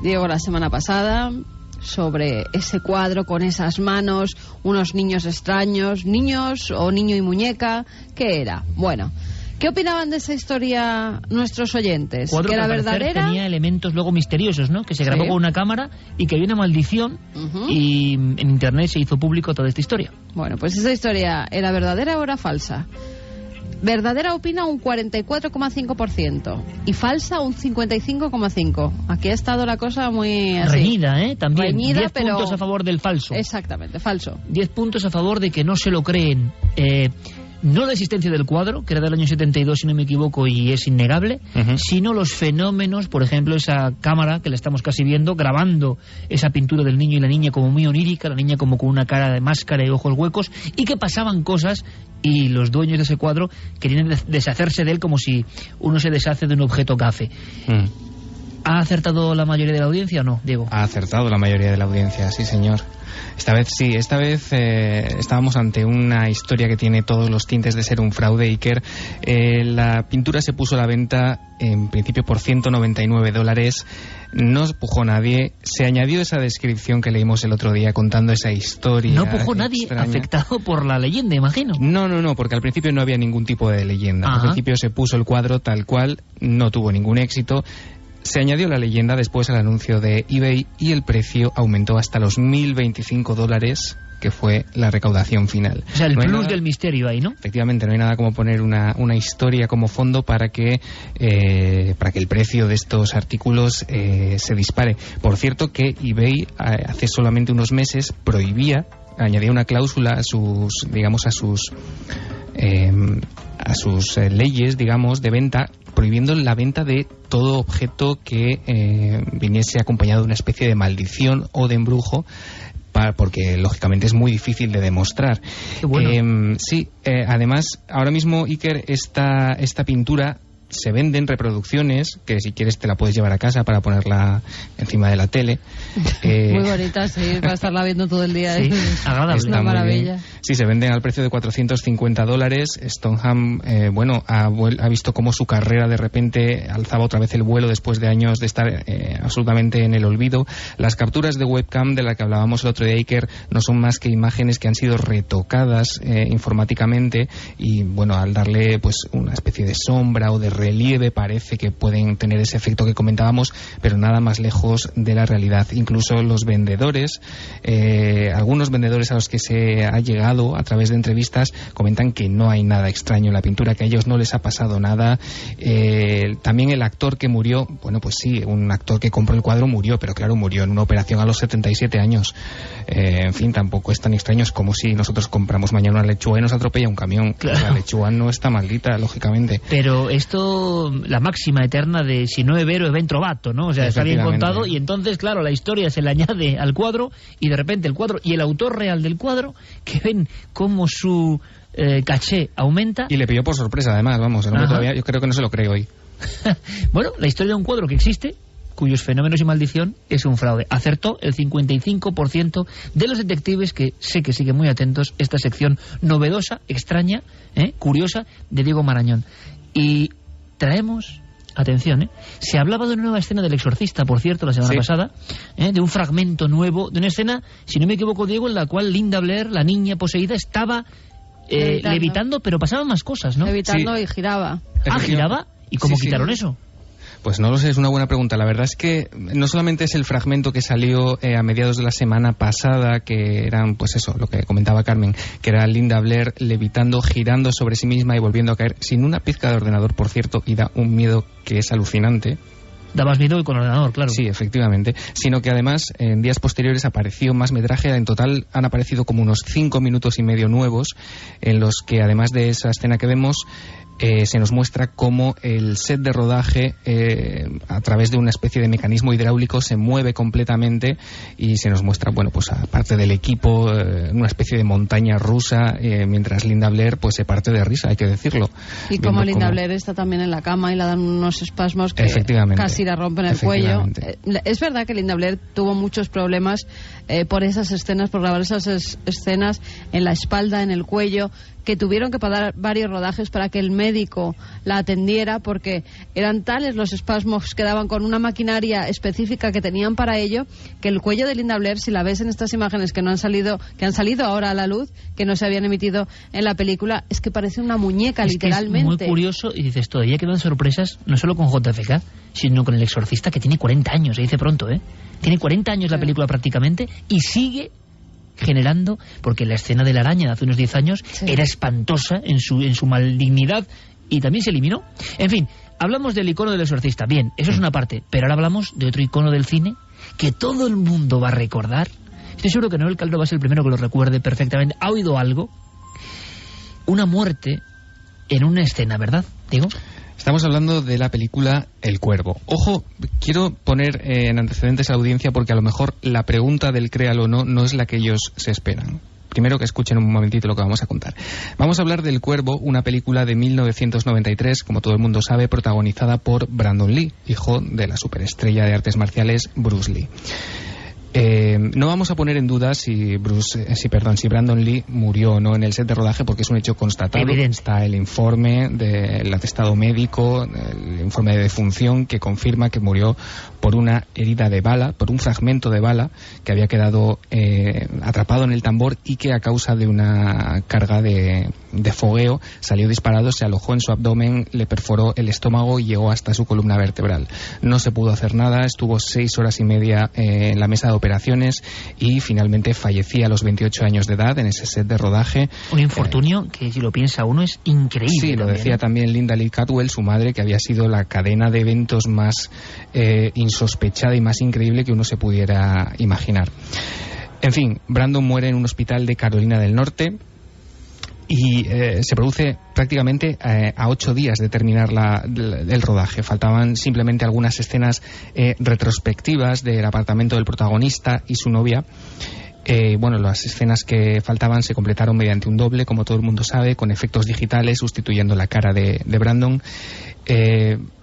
Diego la semana pasada, sobre ese cuadro con esas manos, unos niños extraños, niños o niño y muñeca. ¿Qué era? Bueno, ¿qué opinaban de esa historia nuestros oyentes? Cuadro ¿Que era al parecer verdadera? Tenía elementos luego misteriosos, ¿no?, que se grabó con una cámara y que había una maldición, y en internet se hizo público toda esta historia. Bueno, pues esa historia, ¿era verdadera o era falsa? Verdadera opina un 44,5% y falsa un 55,5%. Aquí ha estado la cosa muy así. Reñida, también. Reñida, 10 pero... puntos a favor del falso. Exactamente, falso. 10 puntos a favor de que no se lo creen. No la existencia del cuadro, que era del año 72, si no me equivoco, y es innegable, sino los fenómenos, por ejemplo, esa cámara que la estamos casi viendo, grabando esa pintura del niño y la niña como muy onírica, la niña como con una cara de máscara y ojos huecos, y que pasaban cosas, y los dueños de ese cuadro querían deshacerse de él como si uno se deshace de un objeto gafe. ¿Ha acertado la mayoría de la audiencia o no, Diego? Ha acertado la mayoría de la audiencia, sí señor. Esta vez estábamos ante una historia que tiene todos los tintes de ser un fraude, Iker. La pintura se puso a la venta en principio por $199. No pujó nadie. Se añadió esa descripción que leímos el otro día contando esa historia. No pujó nadie extraña. Afectado por la leyenda, imagino. No, porque al principio no había ningún tipo de leyenda. Al principio se puso el cuadro tal cual, no tuvo ningún éxito. Se añadió la leyenda después al anuncio de eBay y el precio aumentó hasta los $1.025, que fue la recaudación final. O sea, el plus del misterio ahí, ¿no? Efectivamente, no hay nada como poner una historia como fondo para que el precio de estos artículos se dispare. Por cierto que eBay hace solamente unos meses añadía una cláusula a sus leyes, digamos, de venta, prohibiendo la venta de todo objeto que viniese acompañado de una especie de maldición o de embrujo, porque lógicamente es muy difícil de demostrar. Qué bueno. Además, ahora mismo, Iker, esta pintura se venden reproducciones, que si quieres te la puedes llevar a casa para ponerla encima de la tele. Muy bonita, sí, para estarla viendo todo el día. Sí, agradable. Es una maravilla. Sí, se venden al precio de $450. Stoneham, ha visto cómo su carrera de repente alzaba otra vez el vuelo después de años de estar absolutamente en el olvido. Las capturas de webcam de las que hablábamos el otro día, Iker, no son más que imágenes que han sido retocadas informáticamente y, al darle pues una especie de sombra o de relieve parece que pueden tener ese efecto que comentábamos, pero nada más lejos de la realidad. Incluso los vendedores, algunos vendedores a los que se ha llegado a través de entrevistas, comentan que no hay nada extraño en la pintura, que a ellos no les ha pasado nada. También el actor que murió, pues sí, un actor que compró el cuadro murió, pero claro, murió en una operación a los 77 años. En fin, tampoco es tan extraño, es como si nosotros compramos mañana una lechuga y nos atropella un camión. Claro. La lechuga no está maldita, lógicamente. Pero esto, la máxima eterna de si no es vero, es ben trovato, ¿no? O sea, está bien contado y entonces, claro, la historia se le añade al cuadro y de repente el cuadro y el autor real del cuadro, que ven cómo su caché aumenta. Y le pilló por sorpresa, además, vamos, el hombre todavía, yo creo que no se lo cree hoy. Bueno, la historia de un cuadro que existe, cuyos fenómenos y maldición es un fraude. Acertó el 55% de los detectives, que sé que siguen muy atentos esta sección novedosa, extraña, curiosa, de Diego Marañón. Y traemos, atención, se hablaba de una nueva escena del Exorcista, por cierto, la semana pasada, de un fragmento nuevo, de una escena, si no me equivoco, Diego, en la cual Linda Blair, la niña poseída, estaba levitando, pero pasaban más cosas, ¿no? Levitando y giraba. Ah, giraba. ¿Y cómo quitaron eso? Pues no lo sé, es una buena pregunta. La verdad es que no solamente es el fragmento que salió a mediados de la semana pasada, que eran, pues eso, lo que comentaba Carmen, que era Linda Blair levitando, girando sobre sí misma y volviendo a caer, sin una pizca de ordenador, por cierto, y da un miedo que es alucinante. Da más miedo que con ordenador, claro. Sí, efectivamente. Sino que además, en días posteriores apareció más metraje. En total han aparecido como unos 5 minutos y medio nuevos, en los que además de esa escena que vemos, se nos muestra cómo el set de rodaje, a través de una especie de mecanismo hidráulico, se mueve completamente y se nos muestra, pues aparte del equipo, una especie de montaña rusa, mientras Linda Blair pues se parte de risa, hay que decirlo. Y como Linda Blair está también en la cama y le dan unos espasmos que casi la rompen el cuello. Es verdad que Linda Blair tuvo muchos problemas por esas escenas, por grabar esas escenas en la espalda, en el cuello, que tuvieron que parar varios rodajes para que el médico la atendiera, porque eran tales los espasmos que daban con una maquinaria específica que tenían para ello, que el cuello de Linda Blair, si la ves en estas imágenes que han salido ahora a la luz, que no se habían emitido en la película, es que parece una muñeca, literalmente. Es muy curioso, y dices, todavía quedan sorpresas, no solo con JFK, sino con El Exorcista, que tiene 40 años, se dice pronto, Tiene 40 años la película prácticamente, y sigue generando, porque la escena de la araña de hace unos 10 años era espantosa en su maldignidad y también se eliminó. En fin, hablamos del icono del exorcista, bien, eso es una parte, pero ahora hablamos de otro icono del cine que todo el mundo va a recordar. Estoy seguro que Noel Caldo va a ser el primero que lo recuerde perfectamente. ¿Ha oído algo? Una muerte en una escena, ¿verdad, Diego? Estamos hablando de la película El Cuervo. Ojo, quiero poner en antecedentes a la audiencia porque a lo mejor la pregunta del créalo o no es la que ellos se esperan. Primero que escuchen un momentito lo que vamos a contar. Vamos a hablar del Cuervo, una película de 1993, como todo el mundo sabe, protagonizada por Brandon Lee, hijo de la superestrella de artes marciales Bruce Lee. No vamos a poner en duda si Brandon Lee murió o no en el set de rodaje, porque es un hecho constatado. Evidente. Está el informe del atestado médico, el informe de defunción que confirma que murió por una herida de bala, por un fragmento de bala que había quedado atrapado en el tambor y que a causa de una carga de fogueo salió disparado, se alojó en su abdomen, le perforó el estómago y llegó hasta su columna vertebral. No se pudo hacer nada, estuvo 6 horas y media en la mesa de operaciones y finalmente fallecía a los 28 años de edad en ese set de rodaje. Un infortunio que, si lo piensa uno, es increíble. Sí, lo decía también Linda Lee Catwell, su madre, que había sido la cadena de eventos más insospechada y más increíble que uno se pudiera imaginar. En fin, Brandon muere en un hospital de Carolina del Norte y se produce prácticamente a 8 días de terminar el rodaje. Faltaban simplemente algunas escenas retrospectivas del apartamento del protagonista y su novia. Las escenas que faltaban se completaron mediante un doble, como todo el mundo sabe, con efectos digitales, sustituyendo la cara de Brandon.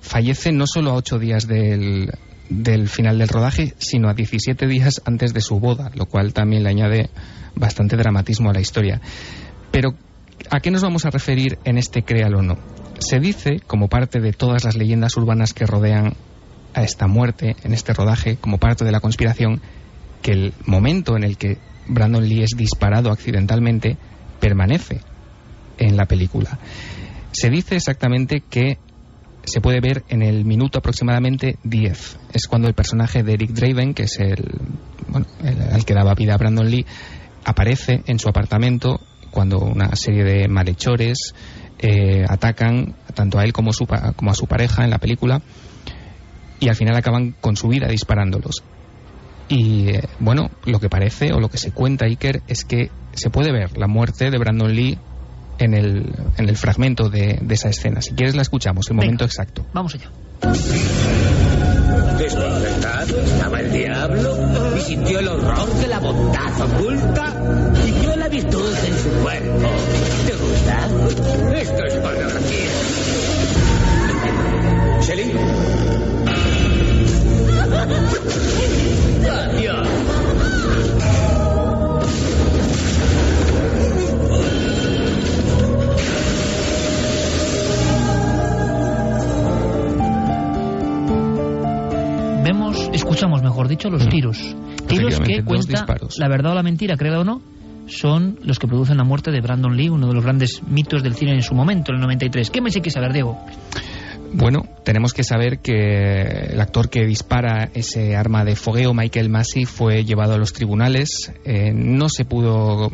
Fallece no solo a 8 días del final del rodaje, sino a 17 días antes de su boda, lo cual también le añade bastante dramatismo a la historia. Pero ¿a qué nos vamos a referir en este créalo o no? Se dice, como parte de todas las leyendas urbanas que rodean a esta muerte en este rodaje, como parte de la conspiración, que el momento en el que Brandon Lee es disparado accidentalmente permanece en la película. Se dice exactamente que se puede ver en el minuto aproximadamente 10. Es cuando el personaje de Eric Draven, que es al que daba vida a Brandon Lee, aparece en su apartamento cuando una serie de malhechores atacan tanto a él como a su pareja en la película, y al final acaban con su vida disparándolos. Y lo que parece, o lo que se cuenta, Iker, es que se puede ver la muerte de Brandon Lee en el fragmento de esa escena. Si quieres la escuchamos, el momento exacto. Vamos allá. Desconcertado estaba el diablo y sintió el horror de la bondad oculta y vio la virtud en su cuerpo. ¿Te gusta? Esto es pornografía. ¿Shelly? ¡Adiós! Escuchamos, mejor dicho, los tiros. Tiros que cuenta, la verdad o la mentira, créelo o no, son los que producen la muerte de Brandon Lee, uno de los grandes mitos del cine en su momento, en el 93. ¿Qué más hay que saber, Diego? Bueno, tenemos que saber que el actor que dispara ese arma de fogueo, Michael Massey, fue llevado a los tribunales. No se pudo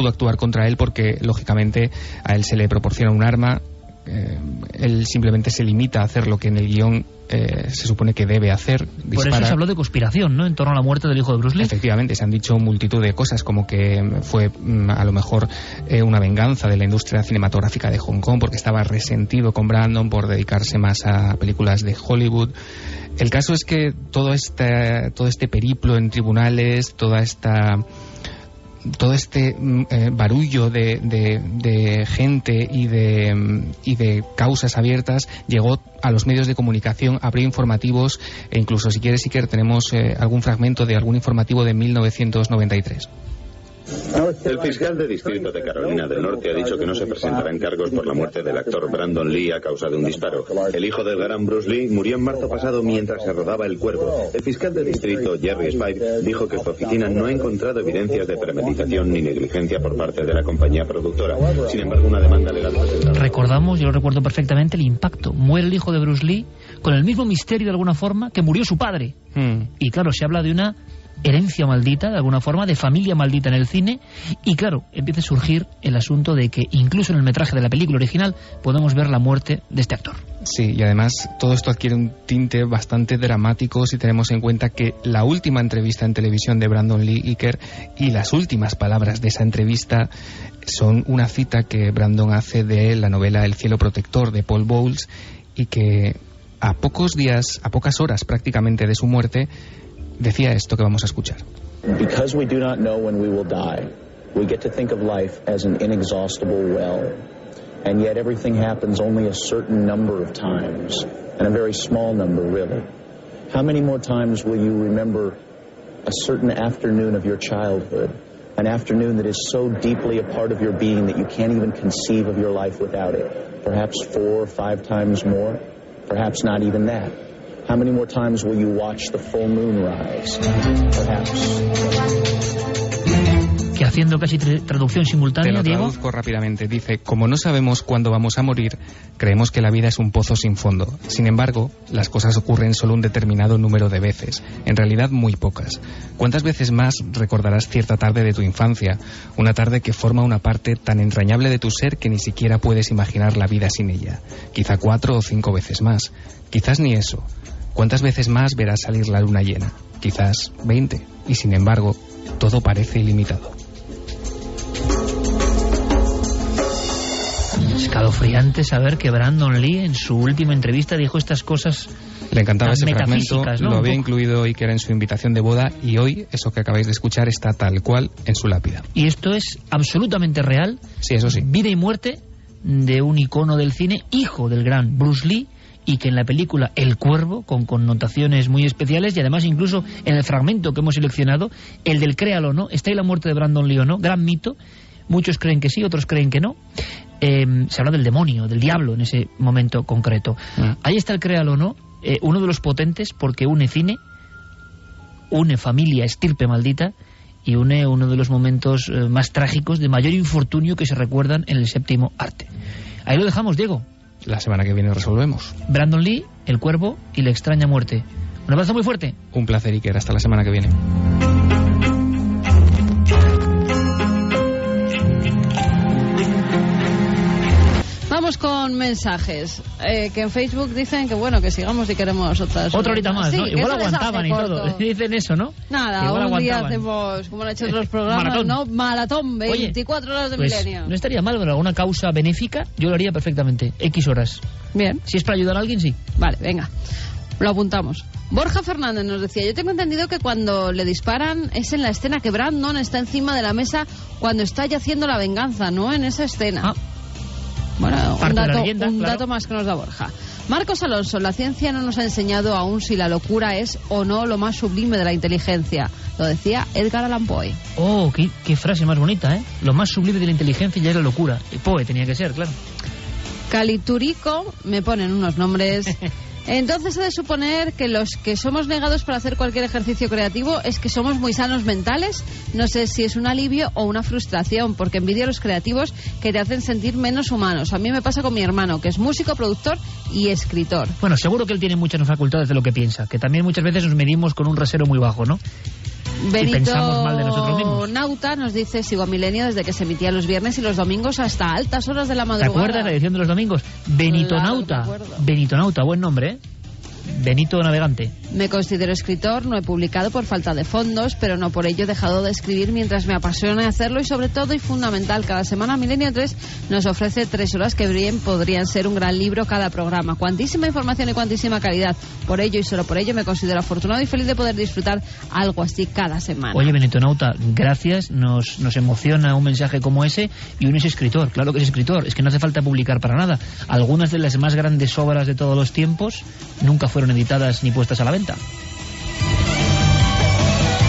actuar contra él porque, lógicamente, a él se le proporciona un arma. Él simplemente se limita a hacer lo que en el guión se supone que debe hacer. Dispara. Por eso se habló de conspiración, ¿no?, en torno a la muerte del hijo de Bruce Lee. Efectivamente, se han dicho multitud de cosas, como que fue a lo mejor una venganza de la industria cinematográfica de Hong Kong, porque estaba resentido con Brandon por dedicarse más a películas de Hollywood. El caso es que todo este periplo en tribunales, todo este barullo de gente y de causas abiertas llegó a los medios de comunicación, abrió informativos, e incluso, si quieres, Iker, tenemos algún fragmento de algún informativo de 1993. El fiscal de distrito de Carolina del Norte ha dicho que no se presentarán cargos por la muerte del actor Brandon Lee a causa de un disparo. El hijo del gran Bruce Lee murió en marzo pasado mientras se rodaba El Cuervo. El fiscal de distrito, Jerry Spive, dijo que su oficina no ha encontrado evidencias de premeditación ni negligencia por parte de la compañía productora. Sin embargo, una demanda legal presentada. Recordamos, yo lo recuerdo perfectamente, el impacto. Muere el hijo de Bruce Lee con el mismo misterio, de alguna forma, que murió su padre. Y claro, se habla de una herencia maldita, de alguna forma, de familia maldita en el cine, y claro, empieza a surgir el asunto de que incluso en el metraje de la película original podemos ver la muerte de este actor. Sí, y además todo esto adquiere un tinte bastante dramático si tenemos en cuenta que la última entrevista en televisión de Brandon Lee Iker y las últimas palabras de esa entrevista son una cita que Brandon hace de la novela El cielo protector de Paul Bowles, y que a pocas horas prácticamente de su muerte decía esto que vamos a escuchar. Because we do not know when we will die, we get to think of life as an inexhaustible well. And yet everything happens only a certain number of times, and a very small number, really. How many more times will you remember a certain afternoon of your childhood, an afternoon that is so deeply a part of your being that you can't even conceive of your life without it? Perhaps 4 or 5 times more, perhaps not even that. How many more times will you watch the full moon rise? Perhaps. Que haciendo casi traducción simultánea, te lo Diego. Traduzco rápidamente. Dice: como no sabemos cuándo vamos a morir, creemos que la vida es un pozo sin fondo. Sin embargo, las cosas ocurren solo un determinado número de veces. En realidad, muy pocas. ¿Cuántas veces más recordarás cierta tarde de tu infancia? Una tarde que forma una parte tan entrañable de tu ser que ni siquiera puedes imaginar la vida sin ella. Quizá 4 o 5 veces más. Quizás ni eso. ¿Cuántas veces más verás salir la luna llena? Quizás 20. Y sin embargo, todo parece ilimitado. Escalofriante saber que Brandon Lee en su última entrevista dijo estas cosas. Le encantaba ese fragmento, ¿no? Lo había incluido Iker en su invitación de boda, y hoy eso que acabáis de escuchar está tal cual en su lápida. Y esto es absolutamente real. Sí, eso sí. Vida y muerte de un icono del cine, hijo del gran Bruce Lee, y que en la película El Cuervo, con connotaciones muy especiales, y además incluso en el fragmento que hemos seleccionado, el del créalo o no, está ahí la muerte de Brandon Lee o no, gran mito. Muchos creen que sí, otros creen que no. Se habla del demonio, del diablo en ese momento concreto. Ahí está el créalo o no, uno de los potentes, porque une cine, une familia, estirpe maldita, y une uno de los momentos más trágicos, de mayor infortunio que se recuerdan en el séptimo arte. Ahí lo dejamos, Diego. La semana que viene resolvemos. Brandon Lee, El Cuervo y la extraña muerte. Un abrazo muy fuerte. Un placer, Iker. Hasta la semana que viene. Vamos con mensajes, que en Facebook dicen que bueno, que sigamos si queremos otras. Otra horita más, sí, ¿no? Igual aguantaban y todo. Dicen eso, ¿no? Nada, un día hacemos, como han hecho otros programas, Maratón. ¿No? Maratón, 24 horas de pues, milenio. No estaría mal, pero alguna causa benéfica yo lo haría perfectamente. X horas. Bien. Si es para ayudar a alguien, sí. Vale, venga. Lo apuntamos. Borja Fernández nos decía: yo tengo entendido que cuando le disparan es en la escena que Brandon está encima de la mesa cuando está ya haciendo la venganza, no en esa escena. Bueno, un dato más que nos da Borja. Marcos Alonso: la ciencia no nos ha enseñado aún si la locura es o no lo más sublime de la inteligencia. Lo decía Edgar Allan Poe. Oh, qué frase más bonita, ¿eh? Lo más sublime de la inteligencia ya es la locura. Poe tenía que ser, claro. Caliturico, me ponen unos nombres. Entonces, ha de suponer que los que somos negados para hacer cualquier ejercicio creativo es que somos muy sanos mentales. No sé si es un alivio o una frustración, porque envidio a los creativos que te hacen sentir menos humanos. A mí me pasa con mi hermano, que es músico, productor y escritor. Bueno, seguro que él tiene muchas facultades de lo que piensa, que también muchas veces nos medimos con un rasero muy bajo, ¿no? Benito Nauta nos dice: sigo a Milenio desde que se emitía los viernes y los domingos hasta altas horas de la madrugada. ¿Te acuerdas la edición de los domingos? Benito Nauta, buen nombre, ¿eh? Benito Navegante. Me considero escritor, no he publicado por falta de fondos, pero no por ello he dejado de escribir mientras me apasiona hacerlo, y sobre todo y fundamental, cada semana Milenio 3 nos ofrece 3 horas que bien podrían ser un gran libro cada programa. Cuantísima información y cuantísima calidad. Por ello y solo por ello me considero afortunado y feliz de poder disfrutar algo así cada semana. Oye, Benito Nauta, gracias, nos emociona un mensaje como ese, y uno es escritor, claro que es escritor, es que no hace falta publicar para nada. Algunas de las más grandes obras de todos los tiempos nunca fueron editadas ni puestas a la venta.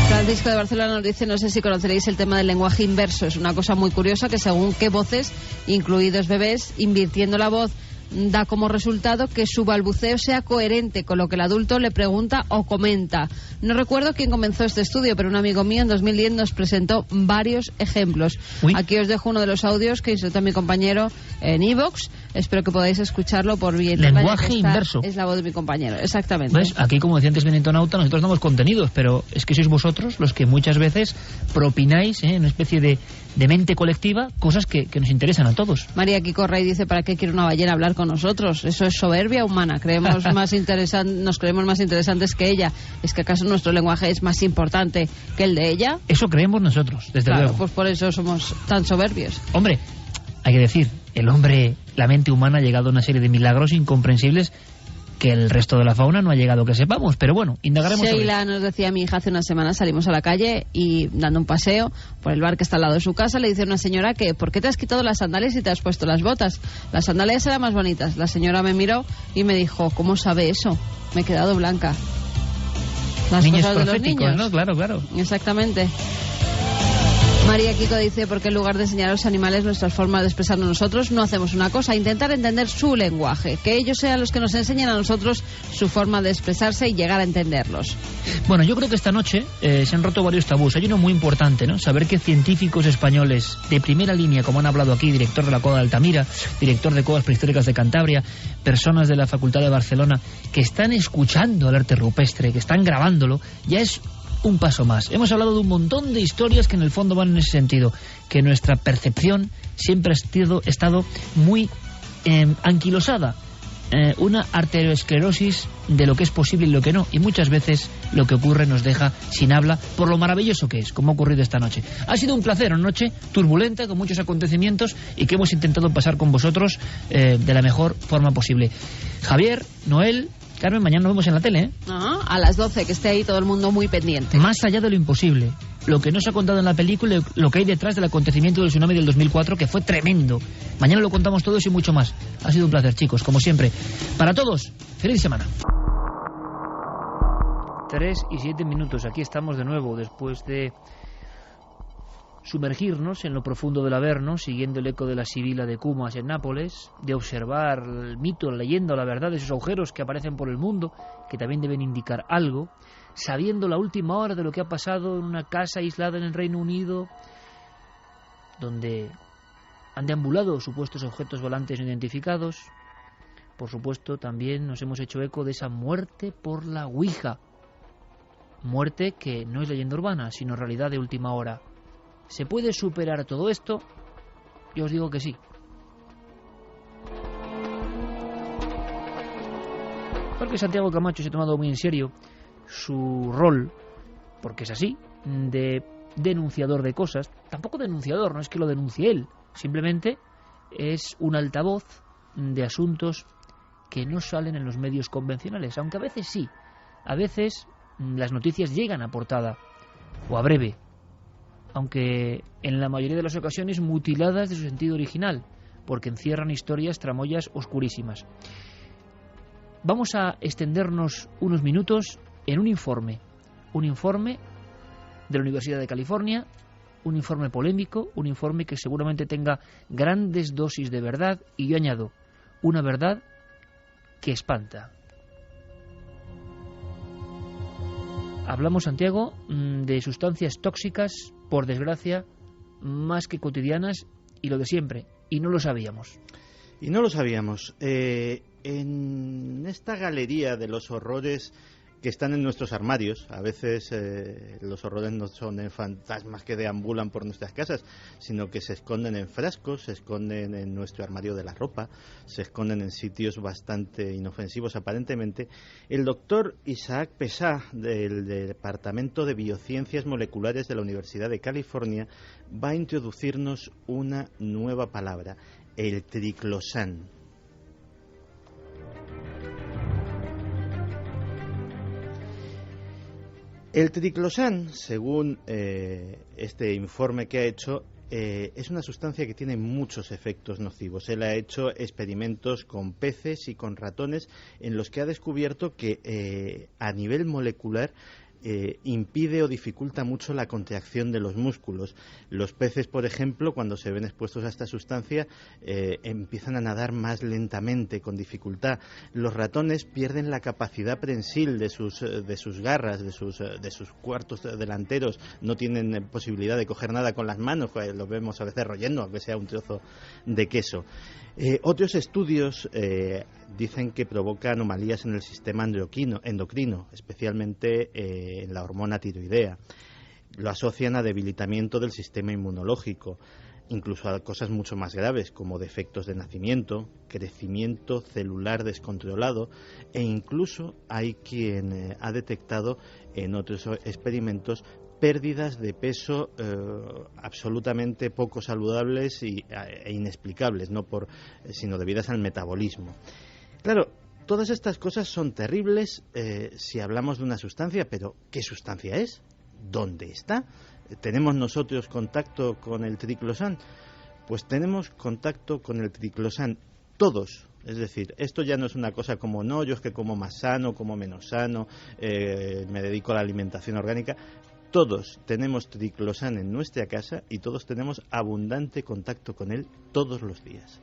Francisco de Barcelona nos dice: no sé si conoceréis el tema del lenguaje inverso. Es una cosa muy curiosa que según qué voces, incluidos bebés, invirtiendo la voz, da como resultado que su balbuceo sea coherente con lo que el adulto le pregunta o comenta. No recuerdo quién comenzó este estudio, pero un amigo mío en 2010 nos presentó varios ejemplos. Aquí os dejo uno de los audios que insertó mi compañero en iVoox, Espero que podáis escucharlo por bien. Lenguaje inverso. Es la voz de mi compañero, exactamente. ¿Ves? Aquí, como decía antes Benito Nauta, nosotros damos contenidos, pero es que sois vosotros los que muchas veces propináis, una especie de mente colectiva, cosas que nos interesan a todos. María Kiko Rey dice: ¿para qué quiere una ballena hablar con nosotros? Eso es soberbia humana. Nos creemos más interesantes que ella. ¿Es que acaso nuestro lenguaje es más importante que el de ella? Eso creemos nosotros, desde luego. Pues por eso somos tan soberbios. Hombre, hay que decir, el hombre, la mente humana ha llegado a una serie de milagros incomprensibles que el resto de la fauna no ha llegado, que sepamos, pero bueno, indagaremos sobre Sheila nos decía: mi hija hace unas semanas salimos a la calle y dando un paseo por el bar que está al lado de su casa, le dice una señora que ¿por qué te has quitado las sandalias y te has puesto las botas? Las sandalias eran más bonitas. La señora me miró y me dijo: ¿cómo sabe eso? Me he quedado blanca. Las niños cosas de los proféticos, niños. ¿no? Claro, claro. Exactamente. María Kiko dice: porque en lugar de enseñar a los animales nuestras formas de expresarnos nosotros, no hacemos una cosa, intentar entender su lenguaje, que ellos sean los que nos enseñen a nosotros su forma de expresarse y llegar a entenderlos. Bueno, yo creo que esta noche se han roto varios tabús. Hay uno muy importante, ¿no? Saber que científicos españoles de primera línea, como han hablado aquí, director de la Cueva de Altamira, director de Cuevas Prehistóricas de Cantabria, personas de la Facultad de Barcelona, que están escuchando el arte rupestre, que están grabándolo, ya es un paso más. Hemos hablado de un montón de historias que en el fondo van en ese sentido, que nuestra percepción siempre ha estado muy anquilosada, una arteriosclerosis de lo que es posible y lo que no, y muchas veces lo que ocurre nos deja sin habla por lo maravilloso que es, como ha ocurrido esta noche. Ha sido un placer, una noche turbulenta con muchos acontecimientos y que hemos intentado pasar con vosotros de la mejor forma posible. Javier, Noel, Carmen, mañana nos vemos en la tele, ¿eh? A las 12, que esté ahí todo el mundo muy pendiente. Más allá de lo imposible, lo que no se ha contado en la película, lo que hay detrás del acontecimiento del tsunami del 2004, que fue tremendo. Mañana lo contamos todo eso y mucho más. Ha sido un placer, chicos, como siempre. Para todos, feliz semana. 3:07, aquí estamos de nuevo, después de sumergirnos en lo profundo del Averno, siguiendo el eco de la Sibila de Cumas en Nápoles, de observar el mito, la leyenda, la verdad de esos agujeros que aparecen por el mundo, que también deben indicar algo, sabiendo la última hora de lo que ha pasado en una casa aislada en el Reino Unido, donde han deambulado supuestos objetos volantes no identificados. Por supuesto, también nos hemos hecho eco de esa muerte por la Ouija, muerte que no es leyenda urbana, sino realidad de última hora. ¿Se puede superar todo esto? Yo os digo que sí. Porque Santiago Camacho se ha tomado muy en serio su rol, porque es así, de denunciador de cosas. Tampoco denunciador, no es que lo denuncie él, simplemente es un altavoz de asuntos que no salen en los medios convencionales, aunque a veces sí. A veces las noticias llegan a portada o a breve, aunque en la mayoría de las ocasiones mutiladas de su sentido original, porque encierran historias tramoyas oscurísimas. Vamos a extendernos unos minutos en un informe de la Universidad de California, un informe polémico, un informe que seguramente tenga grandes dosis de verdad, y yo añado, una verdad que espanta. Hablamos, Santiago, de sustancias tóxicas, por desgracia, más que cotidianas, y lo de siempre, y no lo sabíamos. Y no lo sabíamos. En esta galería de los horrores que están en nuestros armarios, a veces los horrores no son en fantasmas que deambulan por nuestras casas, sino que se esconden en frascos, se esconden en nuestro armario de la ropa, se esconden en sitios bastante inofensivos aparentemente. El doctor Isaac Pesá, del Departamento de Biociencias Moleculares de la Universidad de California, va a introducirnos una nueva palabra, el triclosan. El triclosan, según este informe que ha hecho, es una sustancia que tiene muchos efectos nocivos. Él ha hecho experimentos con peces y con ratones en los que ha descubierto que a nivel molecular impide o dificulta mucho la contracción de los músculos. Los peces, por ejemplo, cuando se ven expuestos a esta sustancia, empiezan a nadar más lentamente, con dificultad. Los ratones pierden la capacidad prensil de sus garras, de sus cuartos delanteros. No tienen posibilidad de coger nada con las manos, los vemos a veces royendo, aunque sea un trozo de queso. Otros estudios dicen que provoca anomalías en el sistema endocrino, especialmente en la hormona tiroidea. Lo asocian a debilitamiento del sistema inmunológico, incluso a cosas mucho más graves como defectos de nacimiento, crecimiento celular descontrolado, e incluso hay quien ha detectado en otros experimentos pérdidas de peso absolutamente poco saludables e inexplicables, sino debidas al metabolismo. Claro, todas estas cosas son terribles si hablamos de una sustancia, pero ¿qué sustancia es? ¿Dónde está? ¿Tenemos nosotros contacto con el triclosan? Pues tenemos contacto con el triclosan todos. Es decir, esto ya no es una cosa como, no, yo es que como más sano, como menos sano, me dedico a la alimentación orgánica. Todos tenemos triclosan en nuestra casa y todos tenemos abundante contacto con él todos los días.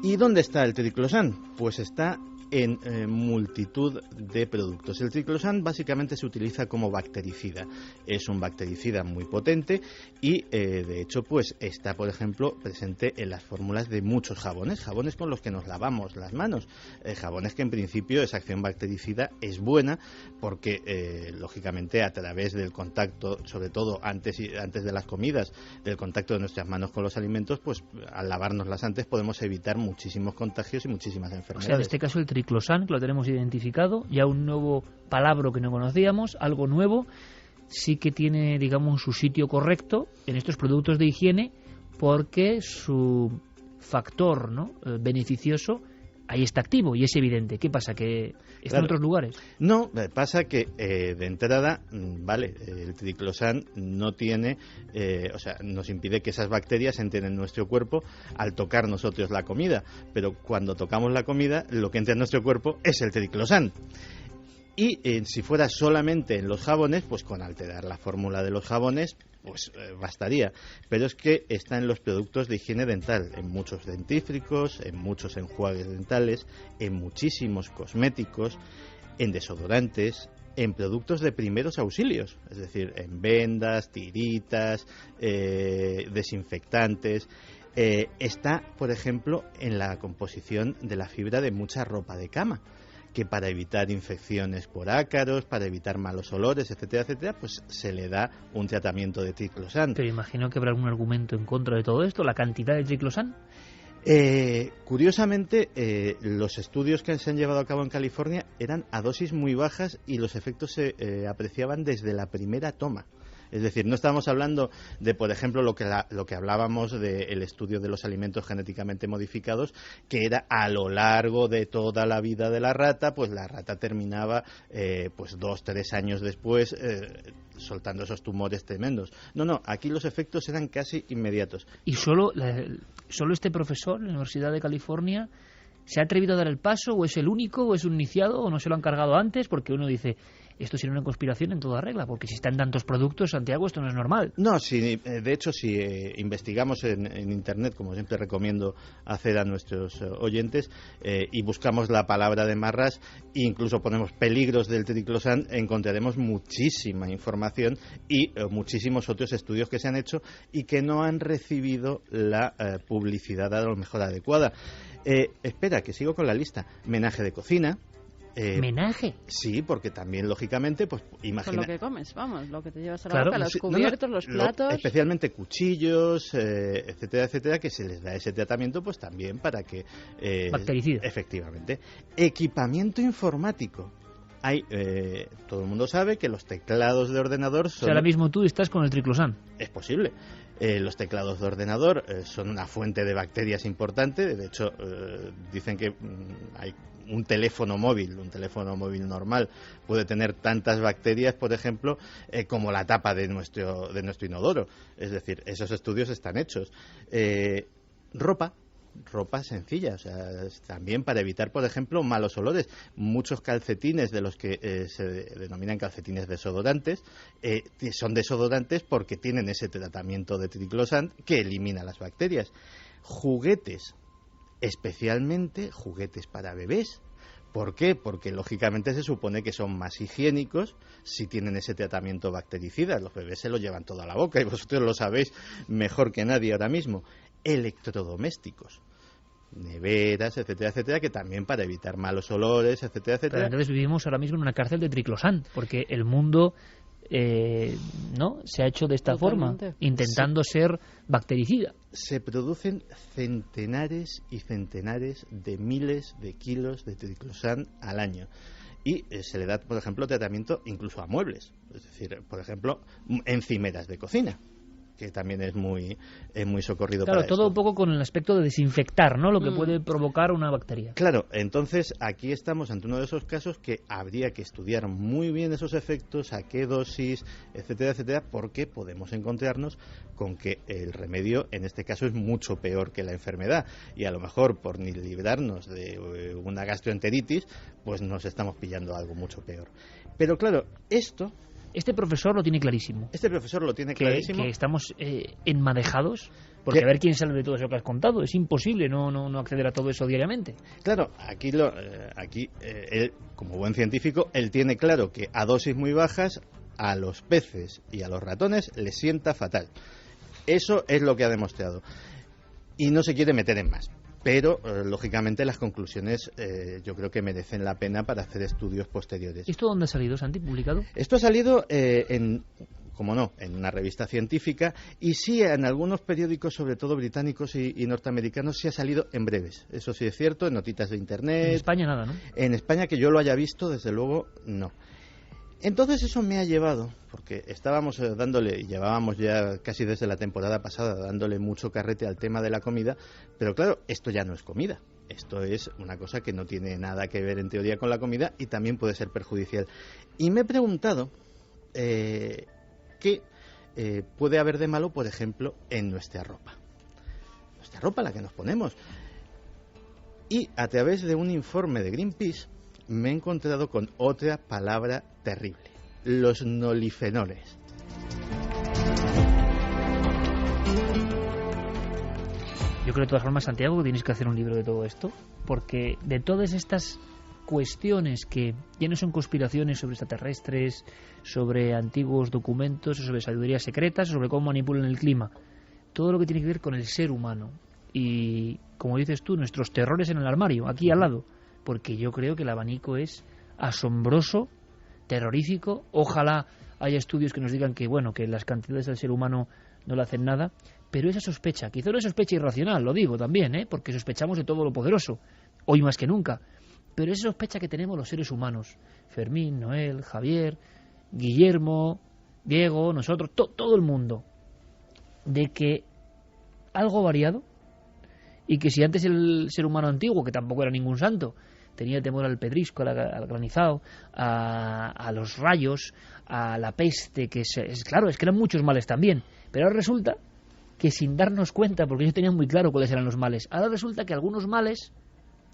¿Y dónde está el triclosan? Pues está en multitud de productos. El triclosan básicamente se utiliza como bactericida. Es un bactericida muy potente y de hecho pues está, por ejemplo, presente en las fórmulas de muchos jabones con los que nos lavamos las manos, jabones que en principio esa acción bactericida es buena porque lógicamente a través del contacto, sobre todo antes de las comidas, del contacto de nuestras manos con los alimentos, pues al lavárnoslas antes podemos evitar muchísimos contagios y muchísimas enfermedades. O sea, en este caso el triclosan, que lo tenemos identificado, ya un nuevo palabra que no conocíamos, algo nuevo, sí que tiene, digamos, su sitio correcto en estos productos de higiene, porque su factor, ¿no?, beneficioso ahí está activo y es evidente. ¿Qué pasa? ¿Que está en otros lugares? No, pasa que de entrada, vale, el triclosan no tiene, o sea, nos impide que esas bacterias entren en nuestro cuerpo al tocar nosotros la comida, pero cuando tocamos la comida, lo que entra en nuestro cuerpo es el triclosan. Y si fuera solamente en los jabones, pues con alterar la fórmula de los jabones, pues bastaría. Pero es que está en los productos de higiene dental, en muchos dentífricos, en muchos enjuagues dentales, en muchísimos cosméticos, en desodorantes, en productos de primeros auxilios, es decir, en vendas, tiritas, desinfectantes. Está, por ejemplo, en la composición de la fibra de mucha ropa de cama, que para evitar infecciones por ácaros, para evitar malos olores, etcétera, etcétera, pues se le da un tratamiento de triclosan. Pero imagino que habrá algún argumento en contra de todo esto, la cantidad de triclosan. Curiosamente, los estudios que se han llevado a cabo en California eran a dosis muy bajas y los efectos se apreciaban desde la primera toma. Es decir, no estamos hablando de, por ejemplo, lo que hablábamos del estudio de los alimentos genéticamente modificados, que era a lo largo de toda la vida de la rata, pues la rata terminaba pues 2-3 años después soltando esos tumores tremendos. No, aquí los efectos eran casi inmediatos. ¿Y solo este profesor en la Universidad de California se ha atrevido a dar el paso, o es el único, o es un iniciado, o no se lo han cargado antes? Porque uno dice, esto sería una conspiración en toda regla, porque si están tantos productos, Santiago, esto no es normal. No, sí, de hecho, si investigamos en Internet, como siempre recomiendo hacer a nuestros oyentes, y buscamos la palabra de Marras, e incluso ponemos peligros del triclosan, encontraremos muchísima información y muchísimos otros estudios que se han hecho y que no han recibido la publicidad a lo mejor adecuada. Espera, que sigo con la lista. Menaje de cocina. ¿Menaje? Sí, porque también, lógicamente, pues imagina... Con lo que comes, vamos, lo que te llevas a la boca, los cubiertos, los platos... Especialmente cuchillos, etcétera, etcétera, que se les da ese tratamiento, pues también para que... bactericida. Efectivamente. Equipamiento informático. Todo el mundo sabe que los teclados de ordenador son... O sea, ahora mismo tú estás con el triclosan. Es posible. Los teclados de ordenador son una fuente de bacterias importante. De hecho, dicen que hay un teléfono móvil normal puede tener tantas bacterias, por ejemplo, como la tapa de nuestro inodoro. Es decir, esos estudios están hechos. Ropa sencilla, o sea, también para evitar, por ejemplo, malos olores. Muchos calcetines de los que se denominan calcetines desodorantes son desodorantes porque tienen ese tratamiento de triclosan que elimina las bacterias. Juguetes, especialmente juguetes para bebés, ¿Por qué? Porque lógicamente se supone que son más higiénicos si tienen ese tratamiento bactericida. Los bebés se lo llevan todo a la boca y vosotros lo sabéis mejor que nadie ahora mismo. Electrodomésticos, neveras, etcétera, etcétera, que también para evitar malos olores, etcétera, etcétera. Pero entonces vivimos ahora mismo en una cárcel de triclosan, porque el mundo ¿no? se ha hecho de esta forma, intentando ser bactericida. Se producen centenares y centenares de miles de kilos de triclosan al año. Y se le da, por ejemplo, tratamiento incluso a muebles. Es decir, por ejemplo, encimeras de cocina, que también es muy socorrido. Claro, para todo esto. Un poco con el aspecto de desinfectar, ¿no? Lo que puede provocar una bacteria. Claro, entonces aquí estamos ante uno de esos casos que habría que estudiar muy bien esos efectos, a qué dosis, etcétera, etcétera, porque podemos encontrarnos con que el remedio en este caso es mucho peor que la enfermedad, y a lo mejor por ni librarnos de una gastroenteritis, pues nos estamos pillando algo mucho peor. Pero claro, Este profesor lo tiene clarísimo. Este profesor lo tiene clarísimo. Que estamos enmadejados, porque a ver quién sale de todo eso que has contado. Es imposible no acceder a todo eso diariamente. Claro, aquí él, como buen científico, él tiene claro que a dosis muy bajas a los peces y a los ratones les sienta fatal. Eso es lo que ha demostrado. Y no se quiere meter en más. Pero, lógicamente, las conclusiones yo creo que merecen la pena para hacer estudios posteriores. ¿Esto dónde ha salido, Santi, publicado? Esto ha salido como no, en una revista científica, y sí en algunos periódicos, sobre todo británicos y norteamericanos, sí ha salido en breves. Eso sí es cierto, en notitas de internet. En España nada, ¿no? En España, que yo lo haya visto, desde luego, no. Entonces eso me ha llevado, porque estábamos dándole, y llevábamos ya casi desde la temporada pasada dándole mucho carrete al tema de la comida, pero claro, esto ya no es comida. Esto es una cosa que no tiene nada que ver en teoría con la comida y también puede ser perjudicial. Y me he preguntado qué puede haber de malo, por ejemplo, en nuestra ropa. Nuestra ropa, la que nos ponemos. Y a través de un informe de Greenpeace me he encontrado con otra palabra terrible: los nolifenoles. Yo creo de todas formas, Santiago, que tienes que hacer un libro de todo esto, porque de todas estas cuestiones que ya no son conspiraciones sobre extraterrestres, sobre antiguos documentos, sobre sabidurías secretas, sobre cómo manipulan el clima, todo lo que tiene que ver con el ser humano y, como dices tú, nuestros terrores en el armario, aquí al lado, porque yo creo que el abanico es asombroso, terrorífico. Ojalá haya estudios que nos digan que, bueno, que las cantidades del ser humano no le hacen nada, pero esa sospecha, quizá una sospecha irracional, lo digo también, porque sospechamos de todo lo poderoso, hoy más que nunca, pero esa sospecha que tenemos los seres humanos, Fermín, Noel, Javier, Guillermo, Diego, nosotros, todo el mundo, de que algo variado, y que si antes el ser humano antiguo, que tampoco era ningún santo, tenía temor al pedrisco, al granizado, a los rayos, a la peste, claro, es que eran muchos males también, pero ahora resulta que sin darnos cuenta, porque ellos tenían muy claro cuáles eran los males, ahora resulta que algunos males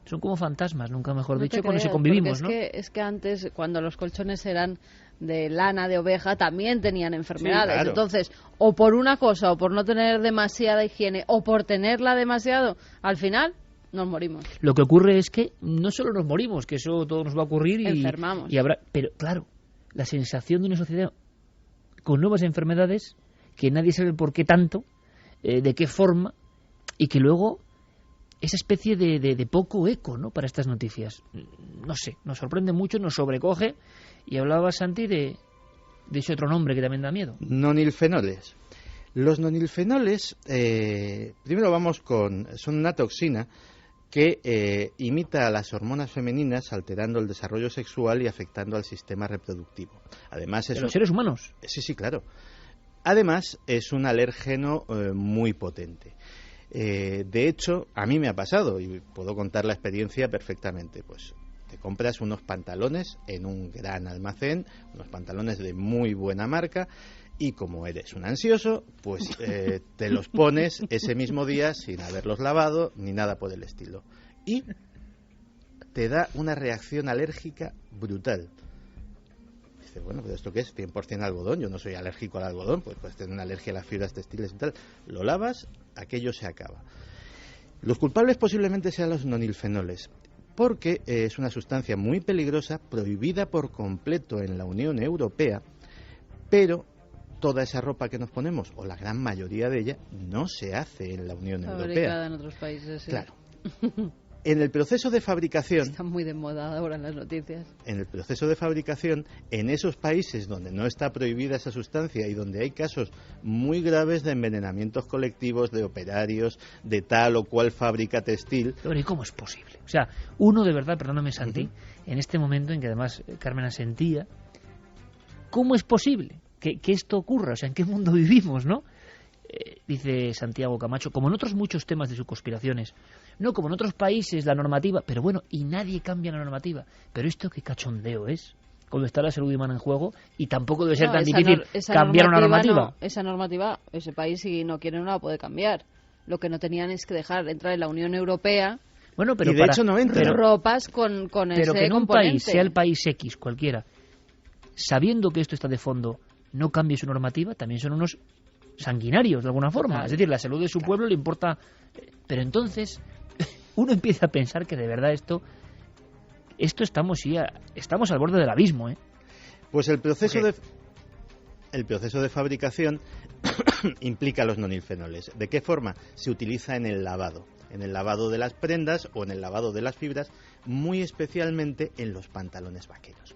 son como fantasmas, nunca mejor dicho, cuando se convivimos, ¿no? Es que antes, cuando los colchones eran de lana, de oveja, también tenían enfermedades. Sí, claro. Entonces, o por una cosa, o por no tener demasiada higiene, o por tenerla demasiado, al final nos morimos. Lo que ocurre es que no solo nos morimos, que eso todo nos va a ocurrir y enfermamos. Y habrá, pero claro, la sensación de una sociedad con nuevas enfermedades, que nadie sabe por qué tanto, de qué forma, y que luego esa especie de poco eco, ¿no?, para estas noticias. No sé, nos sorprende mucho, nos sobrecoge. Y hablaba Santi de ese otro nombre que también da miedo. Nonilfenoles. Los nonilfenoles, primero son una toxina que imita a las hormonas femeninas, alterando el desarrollo sexual y afectando al sistema reproductivo. Además, ¿De los seres humanos? Sí, claro. Además, es un alérgeno muy potente. De hecho, a mí me ha pasado, y puedo contar la experiencia perfectamente. Pues te compras unos pantalones en un gran almacén, unos pantalones de muy buena marca, y como eres un ansioso, pues te los pones ese mismo día sin haberlos lavado ni nada por el estilo. Y te da una reacción alérgica brutal. Dices, bueno, ¿pero esto qué es? 100% algodón. Yo no soy alérgico al algodón, pues puedes tener una alergia a las fibras textiles y tal. Lo lavas, aquello se acaba. Los culpables posiblemente sean los nonilfenoles. porque es una sustancia muy peligrosa, prohibida por completo en la Unión Europea, pero toda esa ropa que nos ponemos, o la gran mayoría de ella, no se hace en la Unión Europea. Fabricada en otros países, sí. Claro. En el proceso de fabricación... Está muy de moda ahora en las noticias. En el proceso de fabricación, en esos países donde no está prohibida esa sustancia y donde hay casos muy graves de envenenamientos colectivos, de operarios, de tal o cual fábrica textil... Pero ¿y cómo es posible? O sea, uno de verdad, perdóname Santi, en este momento en que además Carmen asentía, ¿cómo es posible que esto ocurra? O sea, ¿en qué mundo vivimos, no? Dice Santiago Camacho, como en otros muchos temas de sus conspiraciones, no como en otros países la normativa, pero bueno, y nadie cambia la normativa. Pero esto qué cachondeo es, cuando está la salud humana en juego, y tampoco debe ser tan difícil cambiar una normativa. No, esa normativa, ese país, si no quiere, no la puede cambiar. Lo que no tenían es que dejar entrar en la Unión Europea. Bueno, pero y de hecho no entra. Ropas con pero ese que en un componente. país, sea el país X, cualquiera, sabiendo que esto está de fondo, no cambie su normativa, también son unos sanguinarios de alguna forma. Total. Es decir, la salud de su pueblo le importa. Pero entonces uno empieza a pensar que de verdad esto estamos al borde del abismo, ¿eh? Pues el proceso de fabricación implica los nonilfenoles. ¿De qué forma? Se utiliza en el lavado de las prendas o en el lavado de las fibras, muy especialmente en los pantalones vaqueros,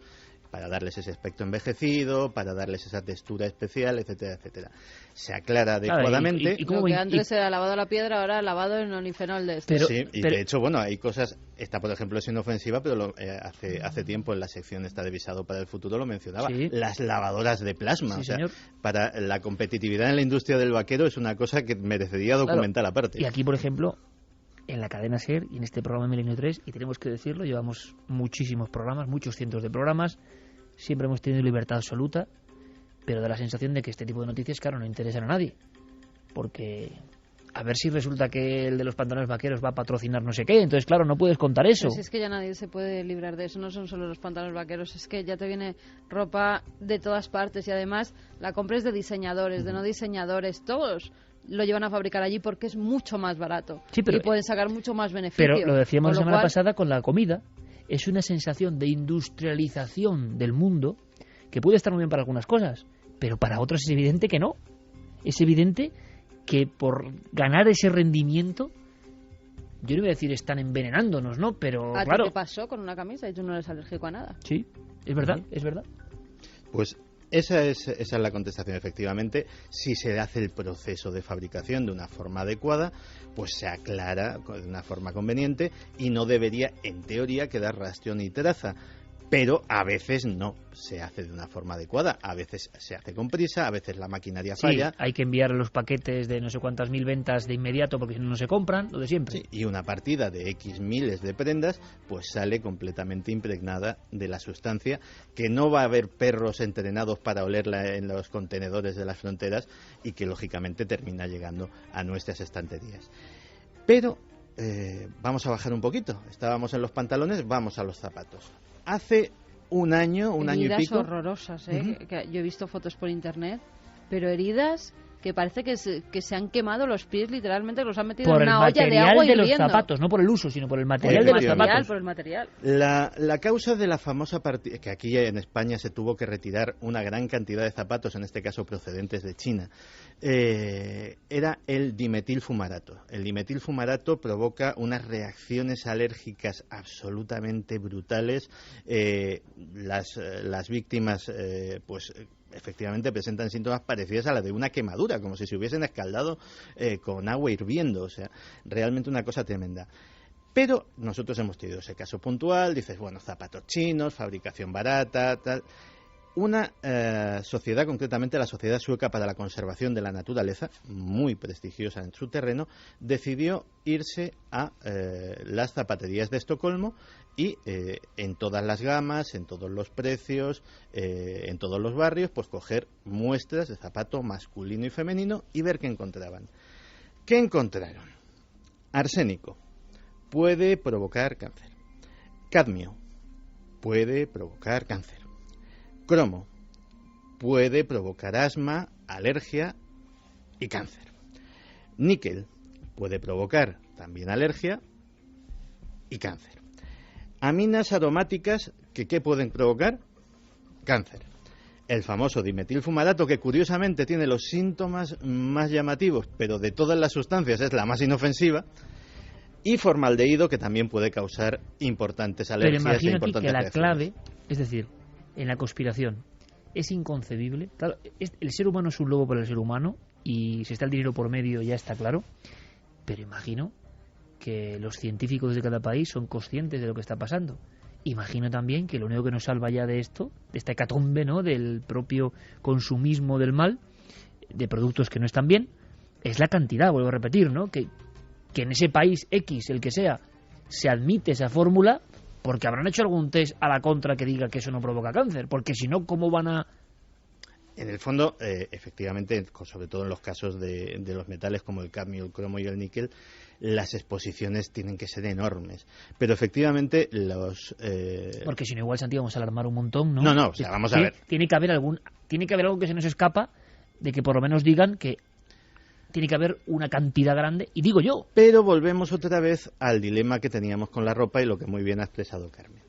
para darles ese aspecto envejecido, para darles esa textura especial, etcétera, etcétera. Se aclara adecuadamente. Lo que antes era lavado a la piedra, ahora lavado en nonilfenol de esto. De hecho, bueno, hay cosas, esta por ejemplo es inofensiva, pero hace tiempo en la sección esta de Visado para el Futuro lo mencionaba, las lavadoras de plasma. Sí, o sea, señor. Para la competitividad en la industria del vaquero es una cosa que merecería documental aparte. Y aquí, por ejemplo, en la cadena SER y en este programa Milenio 3, y tenemos que decirlo, llevamos muchísimos programas, muchos cientos de programas, siempre hemos tenido libertad absoluta, pero da la sensación de que este tipo de noticias, claro, no interesan a nadie, porque a ver si resulta que el de los pantalones vaqueros va a patrocinar no sé qué, entonces claro, no puedes contar eso. Pues es que ya nadie se puede librar de eso, no son solo los pantalones vaqueros, es que ya te viene ropa de todas partes y además la compra es de diseñadores, de no diseñadores, todos lo llevan a fabricar allí porque es mucho más barato y pueden sacar mucho más beneficio. Pero lo decíamos la semana pasada con la comida, es una sensación de industrialización del mundo que puede estar muy bien para algunas cosas, pero para otros es evidente que no. Es evidente que por ganar ese rendimiento, yo no voy a decir están envenenándonos, ¿no? Pero ¿A claro. ti qué pasó con una camisa y tú no eres alérgico a nada? Sí, es verdad, es verdad. Pues esa es la contestación, efectivamente. Si se hace el proceso de fabricación de una forma adecuada, pues se aclara de una forma conveniente y no debería, en teoría, quedar rastro ni traza. Pero a veces no se hace de una forma adecuada, a veces se hace con prisa, a veces la maquinaria falla. Hay que enviar los paquetes de no sé cuántas mil ventas de inmediato porque si no, no se compran, lo de siempre. Sí, y una partida de X miles de prendas pues sale completamente impregnada de la sustancia, que no va a haber perros entrenados para olerla en los contenedores de las fronteras y que lógicamente termina llegando a nuestras estanterías. Pero vamos a bajar un poquito. Estábamos en los pantalones, vamos a los zapatos. Hace un año y pico. Heridas horrorosas, ¿eh? Que yo he visto fotos por internet, pero heridas que parece que se han quemado los pies, literalmente, que los han metido en una olla de agua hirviendo. Por el material de los zapatos, no por el uso, sino por el material de los zapatos. Por el material. La causa de la famosa partida, que aquí en España se tuvo que retirar una gran cantidad de zapatos, en este caso procedentes de China, era el dimetilfumarato. El dimetilfumarato provoca unas reacciones alérgicas absolutamente brutales. Las víctimas, pues efectivamente presentan síntomas parecidos a la de una quemadura, como si se hubiesen escaldado con agua hirviendo. O sea, realmente una cosa tremenda. Pero nosotros hemos tenido ese caso puntual, dices, bueno, zapatos chinos, fabricación barata, tal. Una sociedad, concretamente la Sociedad Sueca para la Conservación de la Naturaleza, muy prestigiosa en su terreno, decidió irse a las zapaterías de Estocolmo y en todas las gamas, en todos los precios, en todos los barrios, pues coger muestras de zapato masculino y femenino y ver qué encontraban. ¿Qué encontraron? Arsénico. Puede provocar cáncer. Cadmio. Puede provocar cáncer. Cromo. Puede provocar asma, alergia y cáncer. Níquel. Puede provocar también alergia y cáncer. Aminas aromáticas que ¿qué pueden provocar? Cáncer. El famoso dimetilfumarato, que curiosamente tiene los síntomas más llamativos, pero de todas las sustancias es la más inofensiva. Y formaldehído, que también puede causar importantes alergias. Pero imagino importantes que la reacciones. clave, es decir, en la conspiración, es inconcebible. Claro, el ser humano es un lobo para el ser humano, y si está el dinero por medio ya está claro, pero imagino que los científicos de cada país son conscientes de lo que está pasando. Imagino también que lo único que nos salva ya de esto, de esta hecatombe, ¿no?, del propio consumismo del mal, de productos que no están bien, es la cantidad, vuelvo a repetir, ¿no?, que en ese país X, el que sea, se admite esa fórmula, porque habrán hecho algún test a la contra que diga que eso no provoca cáncer, porque si no, ¿cómo van a...? En el fondo, efectivamente, sobre todo en los casos de los metales como el cadmio, el cromo y el níquel, las exposiciones tienen que ser enormes. Pero efectivamente Porque si no, igual, Santiago, vamos a alarmar un montón, ¿no? No, o sea, vamos a ver. Tiene que haber algo que se nos escapa, de que por lo menos digan que tiene que haber una cantidad grande, y digo yo. Pero volvemos otra vez al dilema que teníamos con la ropa y lo que muy bien ha expresado Carmen.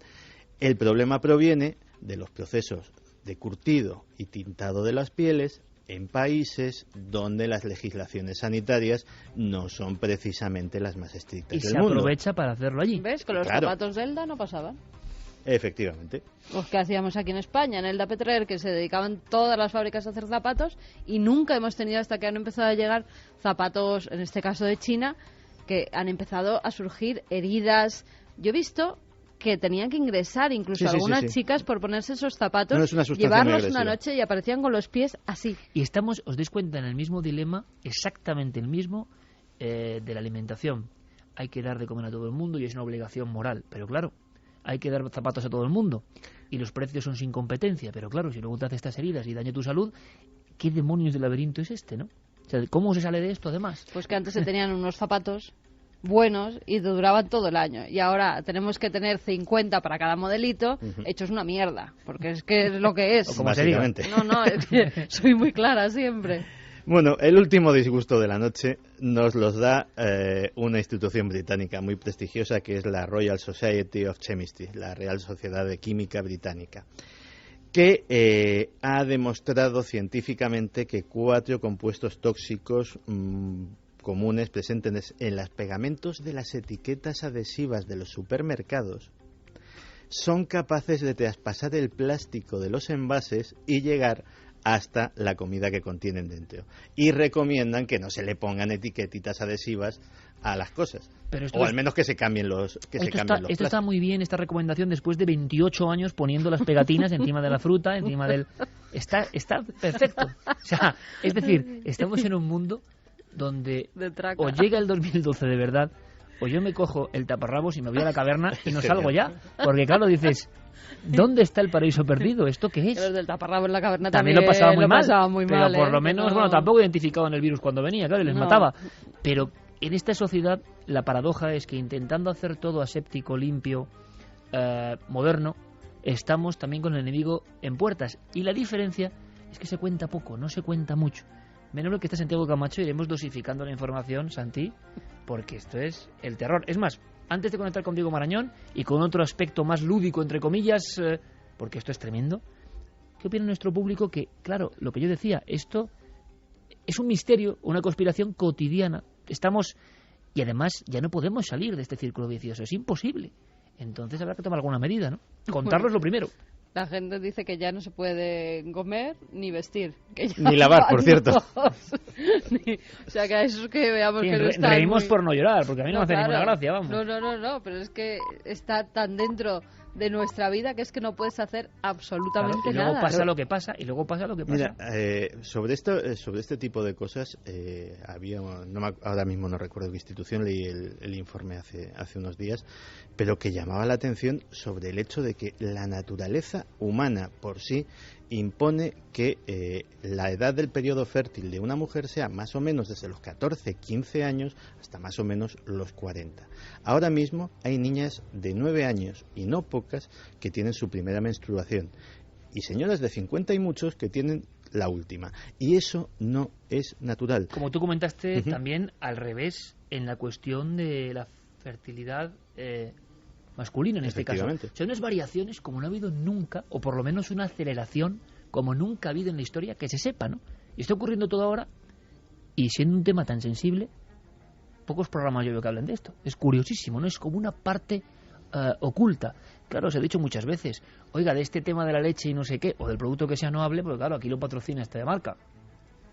El problema proviene de los procesos de curtido y tintado de las pieles en países donde las legislaciones sanitarias no son precisamente las más estrictas y del se mundo. aprovecha para hacerlo allí. ¿Ves? Con los zapatos de Elda no pasaban. Efectivamente. Los que hacíamos aquí en España, en Elda Petrer, que se dedicaban todas las fábricas a hacer zapatos, y nunca hemos tenido, hasta que han empezado a llegar zapatos, en este caso de China, que han empezado a surgir heridas. Yo he visto que tenían que ingresar incluso algunas chicas por ponerse esos zapatos, llevarlos una noche y aparecían con los pies así. Y estamos, os dais cuenta, en el mismo dilema, exactamente el mismo, de la alimentación. Hay que dar de comer a todo el mundo y es una obligación moral, pero claro, hay que dar zapatos a todo el mundo y los precios son sin competencia, pero claro, si luego te hace estas heridas y daña tu salud, ¿qué demonios de laberinto es este, no? O sea, ¿cómo se sale de esto, además? Pues que antes se tenían unos zapatos buenos y duraban todo el año, y ahora tenemos que tener 50 para cada modelito, hechos una mierda, porque es que es lo que es. Básicamente. No, es que soy muy clara siempre. Bueno, el último disgusto de la noche nos los da una institución británica muy prestigiosa, que es la Royal Society of Chemistry, la Real Sociedad de Química Británica, que ha demostrado científicamente que 4 compuestos tóxicos comunes presentes en los pegamentos de las etiquetas adhesivas de los supermercados son capaces de traspasar el plástico de los envases y llegar hasta la comida que contienen dentro. Y recomiendan que no se le pongan etiquetitas adhesivas a las cosas. O al menos que se cambien los plásticos. Esto está muy bien, esta recomendación, después de 28 años poniendo las pegatinas encima de la fruta, encima del... Está perfecto. O sea, es decir, estamos en un mundo donde o llega el 2012 de verdad, o yo me cojo el taparrabos y me voy a la caverna y no salgo ya. Porque claro, dices, ¿dónde está el paraíso perdido? ¿Esto qué es? Los del taparrabos en la caverna también lo pasaba muy mal. Pero por lo menos, bueno, tampoco identificaban el virus cuando venía, claro, y les mataba. Pero en esta sociedad la paradoja es que intentando hacer todo aséptico, limpio, moderno, estamos también con el enemigo en puertas. Y la diferencia es que se cuenta poco, no se cuenta mucho. Menos lo que está Santiago Camacho, iremos dosificando la información, Santi, porque esto es el terror. Es más, antes de conectar con Diego Marañón y con otro aspecto más lúdico, entre comillas, porque esto es tremendo, ¿qué opina nuestro público? Que, claro, lo que yo decía, esto es un misterio, una conspiración cotidiana. Estamos, y además ya no podemos salir de este círculo vicioso, es imposible. Entonces habrá que tomar alguna medida, ¿no? Contarlo es lo primero. La gente dice que ya no se puede comer ni vestir. Que ni lavar, por cierto. O sea, que a eso es que veamos que no está reímos por no llorar, porque a mí no me hace ninguna gracia, vamos. No, pero es que está tan dentro de nuestra vida que es que no puedes hacer absolutamente nada. Y luego nada. pasa lo que pasa, y luego pasa lo que pasa. Mira, sobre este tipo de cosas, ahora mismo no recuerdo qué institución, leí el informe hace unos días, pero que llamaba la atención sobre el hecho de que la naturaleza humana por sí impone que la edad del periodo fértil de una mujer sea más o menos desde los 14, 15 años hasta más o menos los 40. Ahora mismo hay niñas de 9 años y no pocas que tienen su primera menstruación y señoras de 50 y muchos que tienen la última, y eso no es natural. Como tú comentaste, también al revés en la cuestión de la fertilidad masculino en este caso. Son unas variaciones como no ha habido nunca, o por lo menos una aceleración como nunca ha habido en la historia, que se sepa, ¿no? Y está ocurriendo todo ahora, y siendo un tema tan sensible, pocos programas yo veo que hablan de esto. Es curiosísimo, ¿no? Es como una parte oculta. Claro, se ha dicho muchas veces, oiga, de este tema de la leche y no sé qué, o del producto que sea no hable, porque claro, aquí lo patrocina esta marca.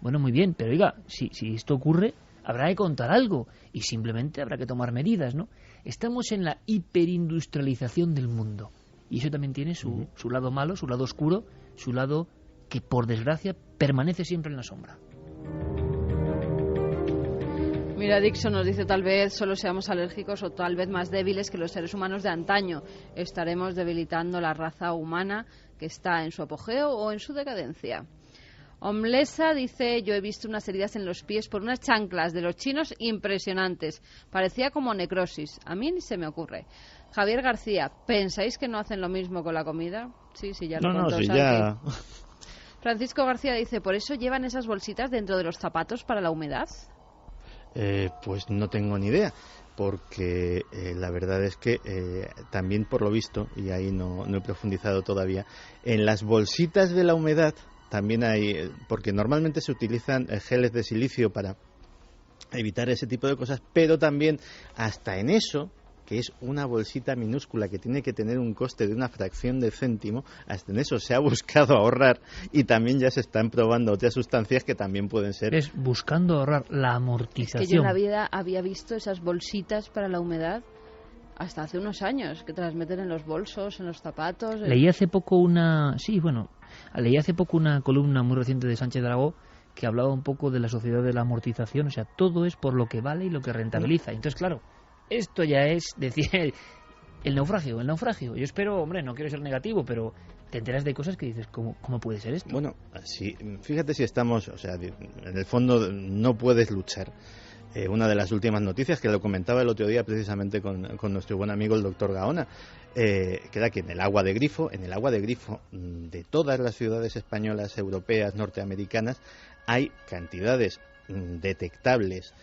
Bueno, muy bien, pero oiga, si esto ocurre, habrá que contar algo, y simplemente habrá que tomar medidas, ¿no? Estamos en la hiperindustrialización del mundo, y eso también tiene su lado malo, su lado oscuro, su lado que por desgracia permanece siempre en la sombra. Mira, Dixon nos dice, tal vez solo seamos alérgicos o tal vez más débiles que los seres humanos de antaño. Estaremos debilitando la raza humana que está en su apogeo o en su decadencia. Omlesa dice, yo he visto unas heridas en los pies por unas chanclas de los chinos impresionantes. Parecía como necrosis. A mí ni se me ocurre. Javier García, ¿pensáis que no hacen lo mismo con la comida? Sí, ya lo contó Santi. Ya... Francisco García dice, ¿por eso llevan esas bolsitas dentro de los zapatos para la humedad? Pues no tengo ni idea, porque la verdad es que también por lo visto, y ahí no he profundizado todavía, en las bolsitas de la humedad también hay, porque normalmente se utilizan geles de silicio para evitar ese tipo de cosas, pero también hasta en eso, que es una bolsita minúscula que tiene que tener un coste de una fracción de céntimo, hasta en eso se ha buscado ahorrar, y también ya se están probando otras sustancias que también pueden ser... Es buscando ahorrar la amortización. Es que yo en la vida había visto esas bolsitas para la humedad hasta hace unos años, que te las meten en los bolsos, en los zapatos... Leí hace poco una columna muy reciente de Sánchez Dragó que hablaba un poco de la sociedad de la amortización, o sea, todo es por lo que vale y lo que rentabiliza. Entonces, claro, esto ya es decir el naufragio. Yo espero, hombre, no quiero ser negativo, pero te enteras de cosas que dices, ¿cómo puede ser esto? Bueno, sí, fíjate si estamos, o sea, en el fondo no puedes luchar. Una de las últimas noticias, que lo comentaba el otro día precisamente con nuestro buen amigo el doctor Gaona, que era que en el agua de grifo de todas las ciudades españolas, europeas, norteamericanas, hay cantidades detectables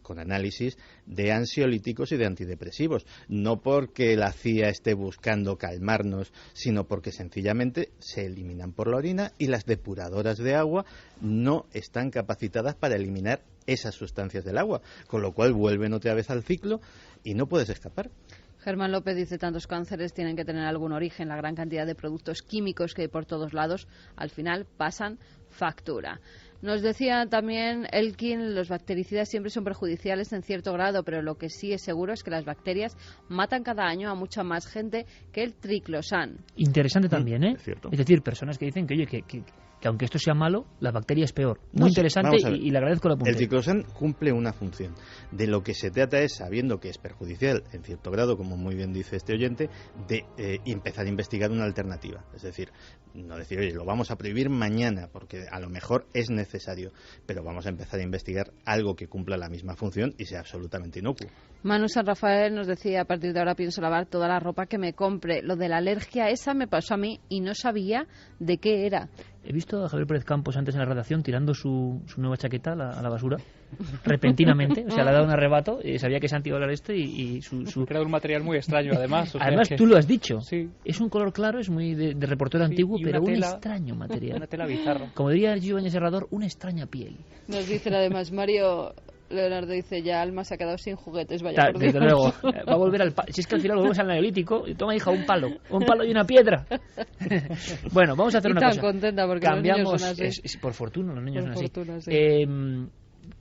con análisis de ansiolíticos y de antidepresivos, no porque la CIA esté buscando calmarnos, sino porque sencillamente se eliminan por la orina y las depuradoras de agua no están capacitadas para eliminar esas sustancias del agua, con lo cual vuelven otra vez al ciclo y no puedes escapar. Germán López dice, tantos cánceres tienen que tener algún origen, la gran cantidad de productos químicos que hay por todos lados al final pasan factura. Nos decía también Elkin, los bactericidas siempre son perjudiciales en cierto grado, pero lo que sí es seguro es que las bacterias matan cada año a mucha más gente que el triclosan. Interesante también, ¿eh? Es decir, personas que dicen que, oye, que aunque esto sea malo, la bacteria es peor. Muy interesante y le agradezco la punta. El triclosan cumple una función. De lo que se trata es, sabiendo que es perjudicial en cierto grado, como muy bien dice este oyente, de empezar a investigar una alternativa. Es decir, no decir, oye, lo vamos a prohibir mañana, porque a lo mejor es necesario, pero vamos a empezar a investigar algo que cumpla la misma función y sea absolutamente inocuo. Manu San Rafael nos decía, a partir de ahora pienso lavar toda la ropa que me compre. Lo de la alergia esa me pasó a mí y no sabía de qué era. He visto a Javier Pérez Campos antes en la redacción tirando su nueva chaqueta a la basura, repentinamente. O sea, le ha dado un arrebato, sabía que Santi iba a hablar esto y su... Era un material muy extraño, además. O sea, además, tú lo has dicho. Sí. Es un color claro, es muy de reportero antiguo, pero un extraño material. Una tela bizarra. Como diría Giovanni Serrador, una extraña piel. Nos dicen además, Mario... Leonardo dice, ya Alma se ha quedado sin juguetes, vaya por Dios. Desde luego, va a volver al palo. Si es que al final volvemos al neolítico, toma hija un palo y una piedra. Bueno, vamos a hacer una cosa. Tan contenta porque cambiamos, los niños son así. Por fortuna, los niños por son fortuna, así. Sí.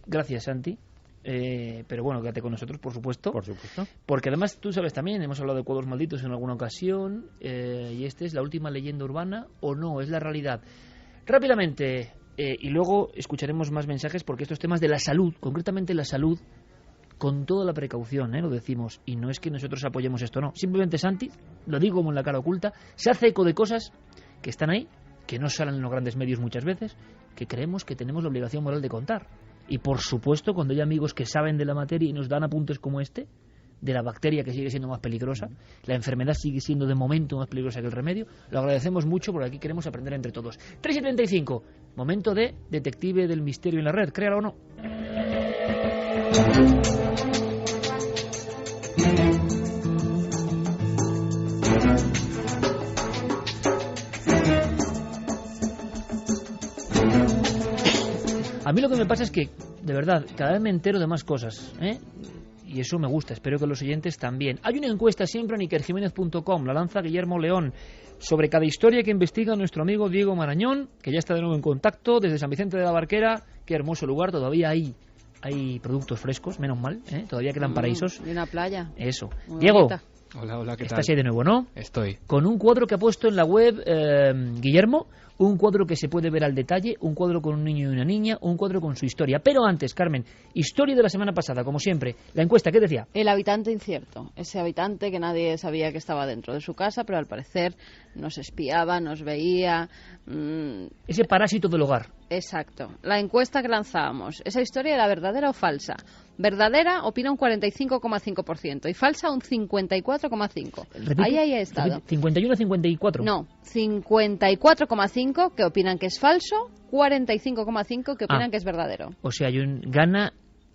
Gracias, Santi. Pero bueno, quédate con nosotros, por supuesto. Por supuesto. Porque además, tú sabes también, hemos hablado de cuadros malditos en alguna ocasión, y esta es la última leyenda urbana, o no, es la realidad. Rápidamente... y luego escucharemos más mensajes porque estos temas de la salud, concretamente la salud, con toda la precaución, lo decimos, y no es que nosotros apoyemos esto, no, simplemente Santi, lo digo como en la cara oculta, se hace eco de cosas que están ahí, que no salen en los grandes medios muchas veces, que creemos que tenemos la obligación moral de contar. Y por supuesto, cuando hay amigos que saben de la materia y nos dan apuntes como este, de la bacteria que sigue siendo más peligrosa, la enfermedad sigue siendo de momento más peligrosa que el remedio, lo agradecemos mucho porque aquí queremos aprender entre todos. 3:35, momento de Detective del Misterio en la Red, créalo o no. mí lo que me pasa es que, de verdad, cada vez me entero de más cosas, ¿eh? Y eso me gusta, espero que los oyentes también. Hay una encuesta siempre en ikerjiménez.com, la lanza Guillermo León, sobre cada historia que investiga nuestro amigo Diego Marañón, que ya está de nuevo en contacto desde San Vicente de la Barquera. Qué hermoso lugar, todavía hay productos frescos, menos mal, ¿eh? Todavía quedan paraísos. Y una playa. Eso. Muy Diego, bonita. Hola, ¿qué tal? estás ahí de nuevo, ¿no? Estoy. Con un cuadro que ha puesto en la web Guillermo, un cuadro que se puede ver al detalle, un cuadro con un niño y una niña, un cuadro con su historia. Pero antes, Carmen, historia de la semana pasada, como siempre. La encuesta, ¿qué decía? El habitante incierto, ese habitante que nadie sabía que estaba dentro de su casa, pero al parecer nos espiaba, nos veía. Ese parásito del hogar. Exacto. La encuesta que lanzábamos, ¿esa historia era verdadera o falsa? Verdadera opina un 45,5% y falsa un 54,5%. Ahí ha estado. 51-54. No, 54,5% que opinan que es falso, 45,5% que opinan que es verdadero. O sea, gana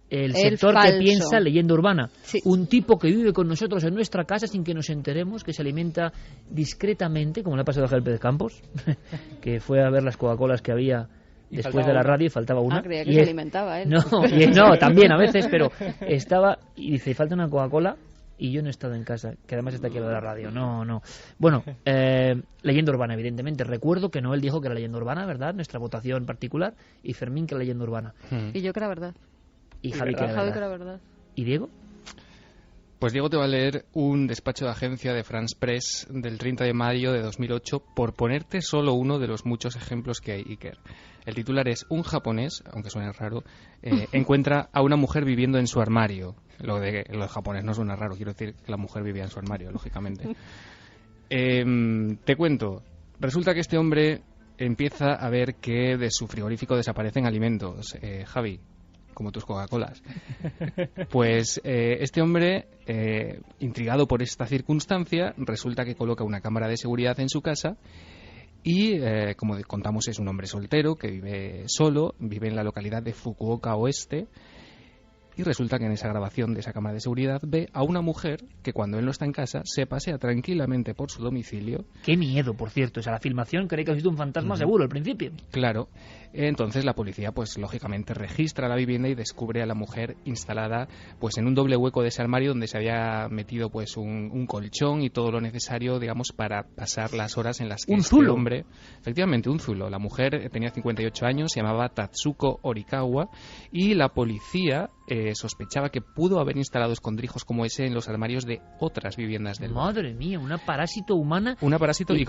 el sector falso. Que piensa leyenda urbana. Sí. Un tipo que vive con nosotros en nuestra casa sin que nos enteremos, que se alimenta discretamente, como le ha pasado a Javier Pérez Campos, que fue a ver las Coca-Colas que había después de la radio y faltaba una. Creía que se alimentaba él. No, también a veces, pero estaba y dice, falta una Coca-Cola y yo no he estado en casa, que además está aquí a la radio. No. Bueno, leyenda urbana, evidentemente. Recuerdo que Noel dijo que era leyenda urbana, ¿verdad? Nuestra votación particular, y Fermín que era leyenda urbana. Y yo que era verdad. Y Javi que era verdad. ¿Y Diego? Pues Diego te va a leer un despacho de agencia de France Press del 30 de mayo de 2008 por ponerte solo uno de los muchos ejemplos que hay, Iker. El titular es: un japonés, aunque suene raro, encuentra a una mujer viviendo en su armario. Lo de japonés no suena raro, quiero decir que la mujer vivía en su armario, lógicamente. Te cuento, resulta que este hombre empieza a ver que de su frigorífico desaparecen alimentos. Javi, como tus Coca-Colas. Pues este hombre, intrigado por esta circunstancia, resulta que coloca una cámara de seguridad en su casa y, como contamos, es un hombre soltero que vive solo, vive en la localidad de Fukuoka Oeste. Y resulta que en esa grabación de esa cámara de seguridad ve a una mujer que cuando él no está en casa se pasea tranquilamente por su domicilio. Qué miedo, por cierto. O sea, la filmación cree que ha sido un fantasma seguro al principio. Claro. Entonces la policía, pues lógicamente registra la vivienda y descubre a la mujer instalada pues en un doble hueco de ese armario donde se había metido pues un colchón y todo lo necesario, digamos, para pasar las horas en las que este hombre... Efectivamente, un zulo. La mujer tenía 58 años, se llamaba Tatsuko Orikawa y la policía sospechaba que pudo haber instalado escondrijos como ese en los armarios de otras viviendas del lugar. Madre mía, una parásito humana. Una parásito y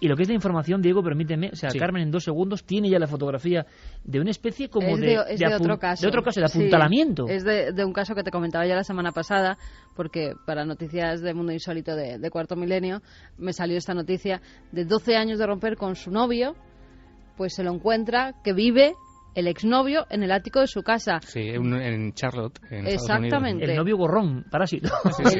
lo que es de información, Diego, permíteme, o sea, sí. Carmen en 2 segundos tiene ya la fotografía de una especie como de otro caso. De otro caso, de apuntalamiento. Sí, es de un caso que te comentaba ya la semana pasada, porque para Noticias de Mundo Insólito de Cuarto Milenio me salió esta noticia de 12 años de romper con su novio, pues se lo encuentra que vive el exnovio en el ático de su casa. Sí, en Charlotte, en Exactamente. El novio gorrón, parásito. Sí.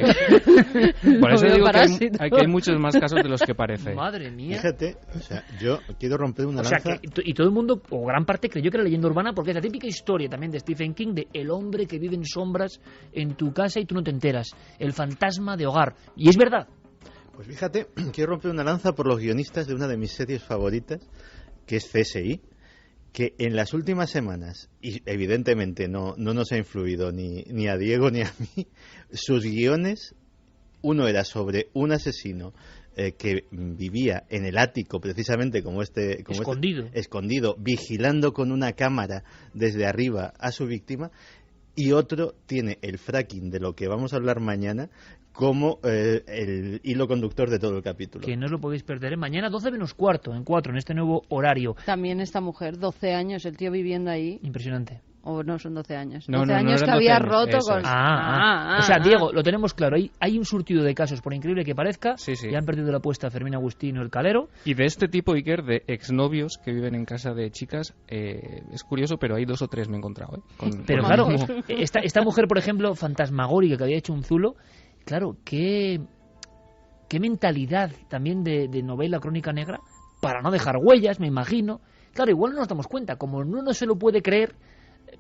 Por eso digo que hay muchos más casos de los que parece. Madre mía. Fíjate, o sea, yo quiero romper una lanza. O sea, y todo el mundo, o gran parte, creyó que era leyenda urbana porque es la típica historia también de Stephen King de el hombre que vive en sombras en tu casa y tú no te enteras. El fantasma de hogar. Y es verdad. Pues fíjate, quiero romper una lanza por los guionistas de una de mis series favoritas, que es CSI, que en las últimas semanas, y evidentemente no nos ha influido ni a Diego ni a mí, sus guiones, uno era sobre un asesino que vivía en el ático, precisamente como escondido, vigilando con una cámara desde arriba a su víctima, y otro tiene el fracking de lo que vamos a hablar mañana como el hilo conductor de todo el capítulo. Que no os lo podéis perder. Mañana 12 menos cuarto, en 4, en este nuevo horario. También esta mujer, 12 años, el tío viviendo ahí. Impresionante. O no, son 12 años. No, 12 años que había roto con... O sea, Diego, lo tenemos claro. Hay un surtido de casos, por increíble que parezca. Sí. Ya han perdido la apuesta Fermín Agustino, el Calero. Y de este tipo, Iker, de exnovios que viven en casa de chicas, es curioso, pero hay 2 o 3 me he encontrado. Pero claro, esta mujer, por ejemplo, fantasmagórica, que había hecho un zulo, claro, qué mentalidad también de novela crónica negra para no dejar huellas, me imagino. Claro, igual no nos damos cuenta, como uno se lo puede creer,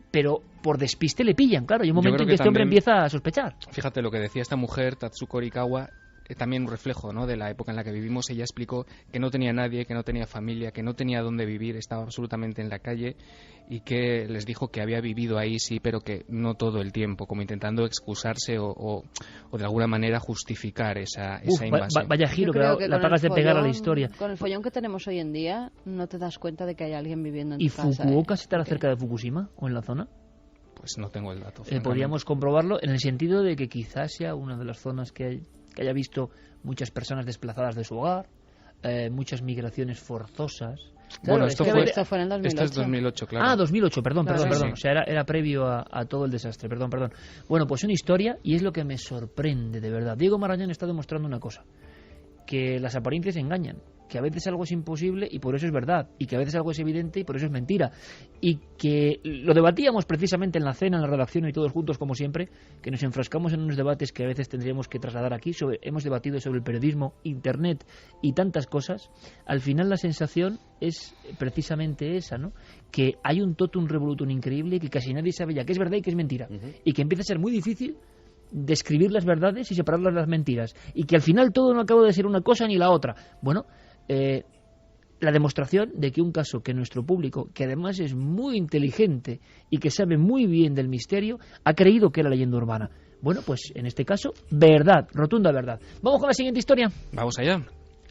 pero por despiste le pillan, claro. Hay un momento en que este hombre empieza a sospechar. Fíjate lo que decía esta mujer, Tatsuko Orikawa, también un reflejo, ¿no?, de la época en la que vivimos. Ella explicó que no tenía nadie, que no tenía familia, que no tenía dónde vivir, estaba absolutamente en la calle, y que les dijo que había vivido ahí, sí, pero que no todo el tiempo, como intentando excusarse o de alguna manera justificar esa invasión. Vaya giro, pero la pagas de pegar a la historia. Con el follón que tenemos hoy en día, no te das cuenta de que hay alguien viviendo en tu casa. ¿Y Fukuoka estará cerca de Fukushima o en la zona? Pues no tengo el dato. Podríamos comprobarlo en el sentido de que quizás sea una de las zonas que haya visto muchas personas desplazadas de su hogar, muchas migraciones forzosas. Bueno, esto fue en 2008. Esto es 2008, claro. Ah, 2008, perdón. Sí. O sea, era previo a todo el desastre, perdón. Bueno, pues una historia, y es lo que me sorprende, de verdad. Diego Marañón está demostrando una cosa, que las apariencias engañan, que a veces algo es imposible y por eso es verdad, y que a veces algo es evidente y por eso es mentira, y que lo debatíamos precisamente en la cena, en la redacción y todos juntos como siempre, que nos enfrascamos en unos debates que a veces tendríamos que trasladar aquí. Hemos debatido sobre el periodismo, internet y tantas cosas. Al final la sensación es precisamente esa, ¿no?, que hay un totum revolutum increíble y que casi nadie sabe ya qué es verdad y qué es mentira, y que empieza a ser muy difícil describir las verdades y separarlas de las mentiras, y que al final todo no acaba de ser una cosa ni la otra. Bueno, la demostración de que un caso que nuestro público, que además es muy inteligente y que sabe muy bien del misterio, ha creído que era leyenda urbana. Bueno, pues en este caso, verdad, rotunda verdad. Vamos con la siguiente historia. Vamos allá.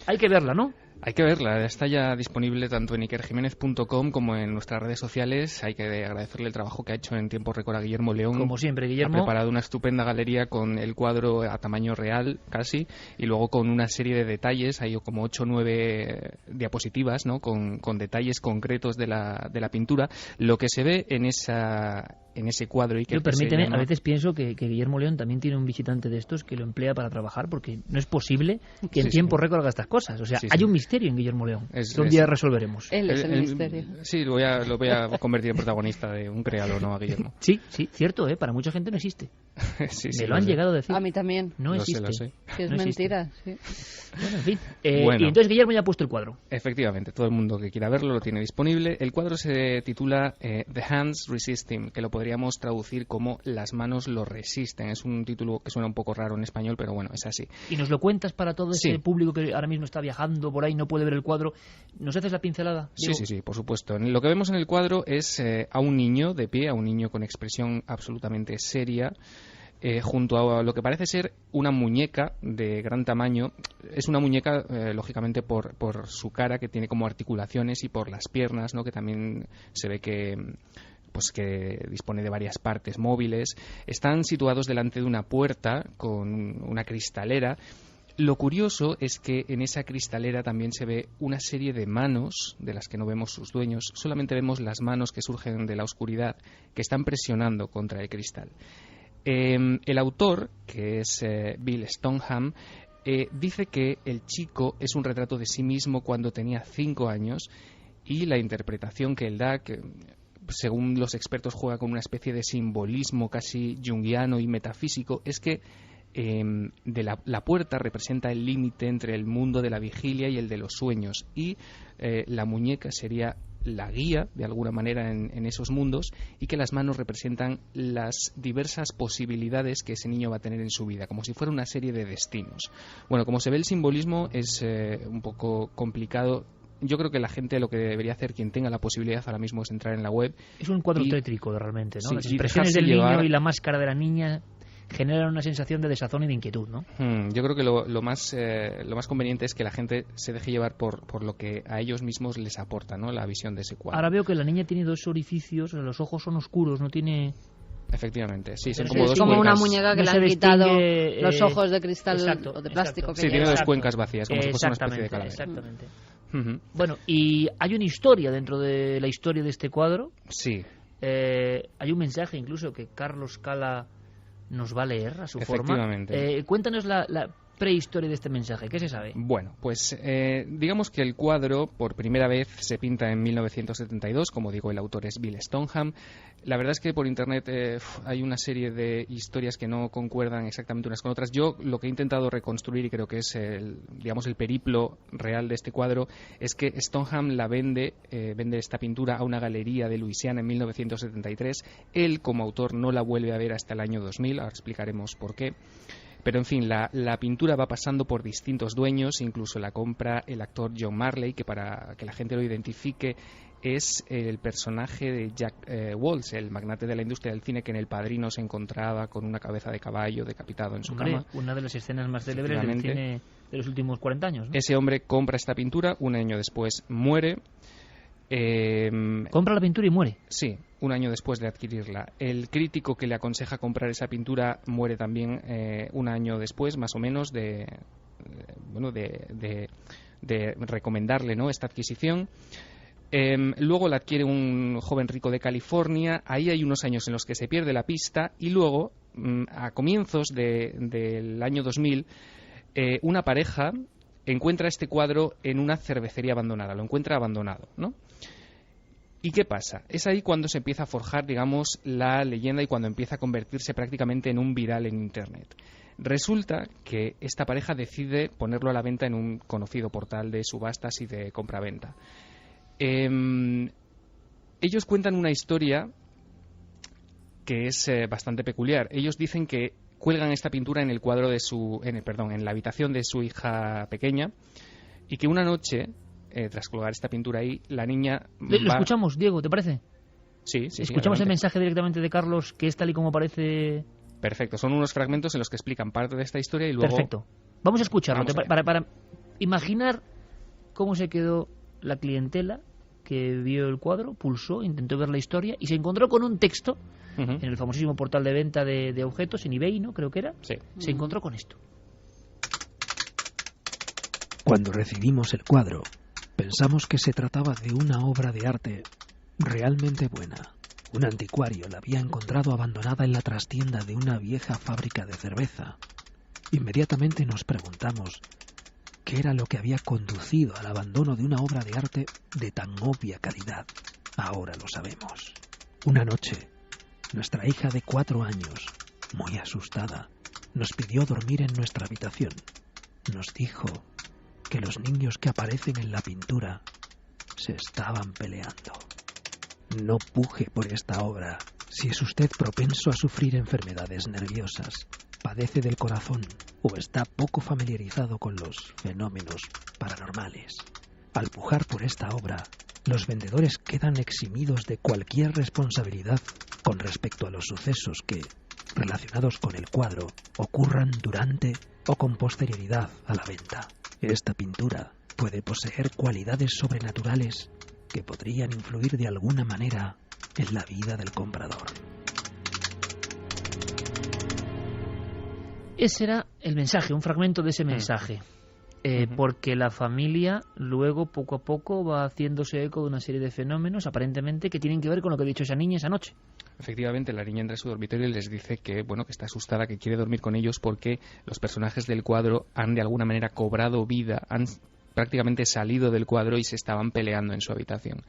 Hay que verla, ¿no? Hay que verla, está ya disponible tanto en ikerjiménez.com como en nuestras redes sociales. Hay que agradecerle el trabajo que ha hecho en tiempo récord a Guillermo León. Como siempre, Guillermo. Ha preparado una estupenda galería con el cuadro a tamaño real, casi, y luego con una serie de detalles, hay como 8 o 9 diapositivas, ¿no?, con detalles concretos de la pintura. Lo que se ve en ese cuadro... Pero permíteme, a veces pienso que Guillermo León también tiene un visitante de estos que lo emplea para trabajar, porque no es posible que en tiempo récord haga estas cosas. O sea, hay un misterio en Guillermo León, que un día resolveremos. Él es el misterio. Sí, lo voy a convertir en protagonista de un créalo, ¿no?, a Guillermo. Sí, cierto, para mucha gente no existe. Me lo han llegado a decir. A mí también. No existe. Lo sé. Que es mentira, sí. Bueno, en fin. Y entonces Guillermo ya ha puesto el cuadro. Efectivamente, todo el mundo que quiera verlo lo tiene disponible. El cuadro se titula The Hands Resist Him, que lo podríamos traducir como Las manos lo resisten. Es un título que suena un poco raro en español, pero bueno, es así. ¿Y nos lo cuentas para todo ese público que ahora mismo está viajando por ahí, no puede ver el cuadro? ¿Nos haces la pincelada, Diego? Sí, por supuesto. Lo que vemos en el cuadro es a un niño de pie, a un niño con expresión absolutamente seria, junto a lo que parece ser una muñeca de gran tamaño. Es una muñeca, lógicamente, por su cara, que tiene como articulaciones, y por las piernas, ¿no?, que también se ve que dispone de varias partes móviles. Están situados delante de una puerta con una cristalera. Lo curioso es que en esa cristalera también se ve una serie de manos, de las que no vemos sus dueños. Solamente vemos las manos que surgen de la oscuridad, que están presionando contra el cristal. El autor, que es Bill Stoneham, dice que el chico es un retrato de sí mismo cuando tenía 5 años, y la interpretación que él da, que según los expertos juega con una especie de simbolismo casi junguiano y metafísico, es que la puerta representa el límite entre el mundo de la vigilia y el de los sueños, y la muñeca sería la guía de alguna manera en esos mundos, y que las manos representan las diversas posibilidades que ese niño va a tener en su vida, como si fuera una serie de destinos. Bueno, como se ve, el simbolismo es un poco complicado. Yo creo que la gente lo que debería hacer, quien tenga la posibilidad ahora mismo, es entrar en la web. Es un cuadro tétrico realmente, ¿no? Sí, las expresiones del niño y la máscara de la niña generan una sensación de desazón y de inquietud, ¿no? Yo creo que lo más conveniente es que la gente se deje llevar por lo que a ellos mismos les aporta, ¿no?, la visión de ese cuadro. Ahora veo que la niña tiene 2 orificios, los ojos son oscuros, no tiene... Efectivamente, sí, son como dos como cuencas. una muñeca que le han quitado los ojos de cristal o de plástico. Sí, tiene 2 cuencas vacías, como si fuese una especie de calavera. Exactamente. Bueno, y hay una historia dentro de la historia de este cuadro. Sí. Hay un mensaje incluso que Carlos Cala nos va a leer a su forma. Efectivamente. Cuéntanos la prehistoria de este mensaje, ¿qué se sabe? Bueno, pues digamos que el cuadro por primera vez se pinta en 1972, como digo, el autor es Bill Stoneham. La verdad es que por internet hay una serie de historias que no concuerdan exactamente unas con otras. Yo lo que he intentado reconstruir, y creo que es el periplo real de este cuadro, es que Stoneham vende esta pintura a una galería de Luisiana en 1973. Él, como autor, no la vuelve a ver hasta el año 2000, ahora explicaremos por qué. Pero en fin, la pintura va pasando por distintos dueños, incluso la compra el actor John Marley, que para que la gente lo identifique es el personaje de Jack Walsh, el magnate de la industria del cine que en El Padrino se encontraba con una cabeza de caballo decapitado en su cama. Una de las escenas más célebres del cine de los últimos 40 años, ¿no? Ese hombre compra esta pintura, un año después muere. ¿Compra la pintura y muere? Sí, un año después de adquirirla. El crítico que le aconseja comprar esa pintura muere también un año después, más o menos, de recomendarle, ¿no?, esta adquisición. Luego la adquiere un joven rico de California. Ahí hay unos años en los que se pierde la pista y luego, a comienzos del año 2000, una pareja encuentra este cuadro en una cervecería abandonada, lo encuentra abandonado, ¿no? ¿Y qué pasa? Es ahí cuando se empieza a forjar, digamos, la leyenda y cuando empieza a convertirse prácticamente en un viral en Internet. Resulta que esta pareja decide ponerlo a la venta en un conocido portal de subastas y de compraventa. Ellos cuentan una historia que es bastante peculiar. Ellos dicen que cuelgan esta pintura en el cuadro de en la habitación de su hija pequeña y que una noche, tras colgar esta pintura ahí, la niña Lo escuchamos, Diego, ¿te parece? Sí. Escuchamos el mensaje directamente de Carlos, que es tal y como parece. Perfecto, son unos fragmentos en los que explican parte de esta historia y luego... Perfecto. Vamos a escucharlo para imaginar cómo se quedó la clientela que vio el cuadro, pulsó, intentó ver la historia y se encontró con un texto en el famosísimo portal de venta de objetos, en eBay, ¿no? Creo que era. Sí. Se encontró con esto. Cuando recibimos el cuadro, pensamos que se trataba de una obra de arte realmente buena. Un anticuario la había encontrado abandonada en la trastienda de una vieja fábrica de cerveza. Inmediatamente nos preguntamos qué era lo que había conducido al abandono de una obra de arte de tan obvia calidad. Ahora lo sabemos. Una noche, nuestra hija de 4 años, muy asustada, nos pidió dormir en nuestra habitación. Nos dijo que los niños que aparecen en la pintura se estaban peleando. No puje por esta obra si es usted propenso a sufrir enfermedades nerviosas, padece del corazón o está poco familiarizado con los fenómenos paranormales. Al pujar por esta obra, los vendedores quedan eximidos de cualquier responsabilidad con respecto a los sucesos que, relacionados con el cuadro, ocurran durante o con posterioridad a la venta. Esta pintura puede poseer cualidades sobrenaturales que podrían influir de alguna manera en la vida del comprador. Ese era el mensaje, un fragmento de ese mensaje. Porque la familia luego, poco a poco, va haciéndose eco de una serie de fenómenos, aparentemente, que tienen que ver con lo que ha dicho esa niña esa noche. Efectivamente, la niña entra a su dormitorio y les dice que, bueno, que está asustada, que quiere dormir con ellos porque los personajes del cuadro han de alguna manera cobrado vida, han prácticamente salido del cuadro y se estaban peleando en su habitación.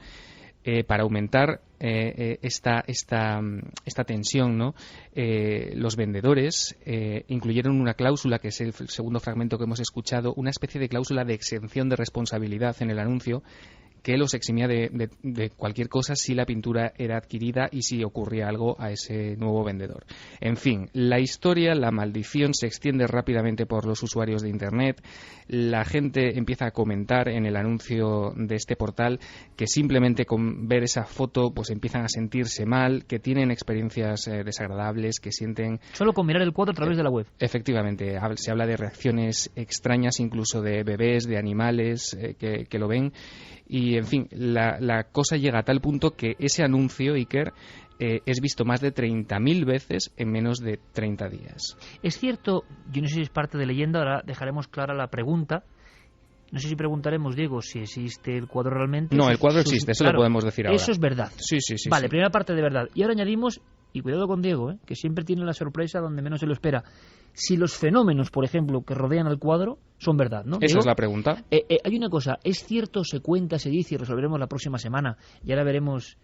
Para aumentar esta tensión, ¿no? Los vendedores incluyeron una cláusula, que es el segundo fragmento que hemos escuchado, una especie de cláusula de exención de responsabilidad en el anuncio, que los eximía de cualquier cosa si la pintura era adquirida y si ocurría algo a ese nuevo vendedor. En fin, la historia, la maldición se extiende rápidamente por los usuarios de Internet. La gente empieza a comentar en el anuncio de este portal que simplemente con ver esa foto pues empiezan a sentirse mal, que tienen experiencias desagradables, que sienten... Solo con mirar el cuadro a través de la web. Efectivamente, se habla de reacciones extrañas, incluso de bebés, de animales que lo ven. Y, en fin, la cosa llega a tal punto que ese anuncio, Iker, es visto más de 30.000 veces en menos de 30 días. Es cierto, yo no sé si es parte de leyenda, ahora dejaremos clara la pregunta. No sé si preguntaremos, Diego, si existe el cuadro realmente. No, el cuadro existe, eso claro, lo podemos decir ahora. Eso es verdad. Sí. Vale, sí. Primera parte de verdad. Y ahora añadimos, y cuidado con Diego, que siempre tiene la sorpresa donde menos se lo espera. Si los fenómenos, por ejemplo, que rodean al cuadro son verdad, ¿no? Esa es la pregunta. Hay una cosa, es cierto, se cuenta, se dice, y resolveremos la próxima semana, y ahora veremos,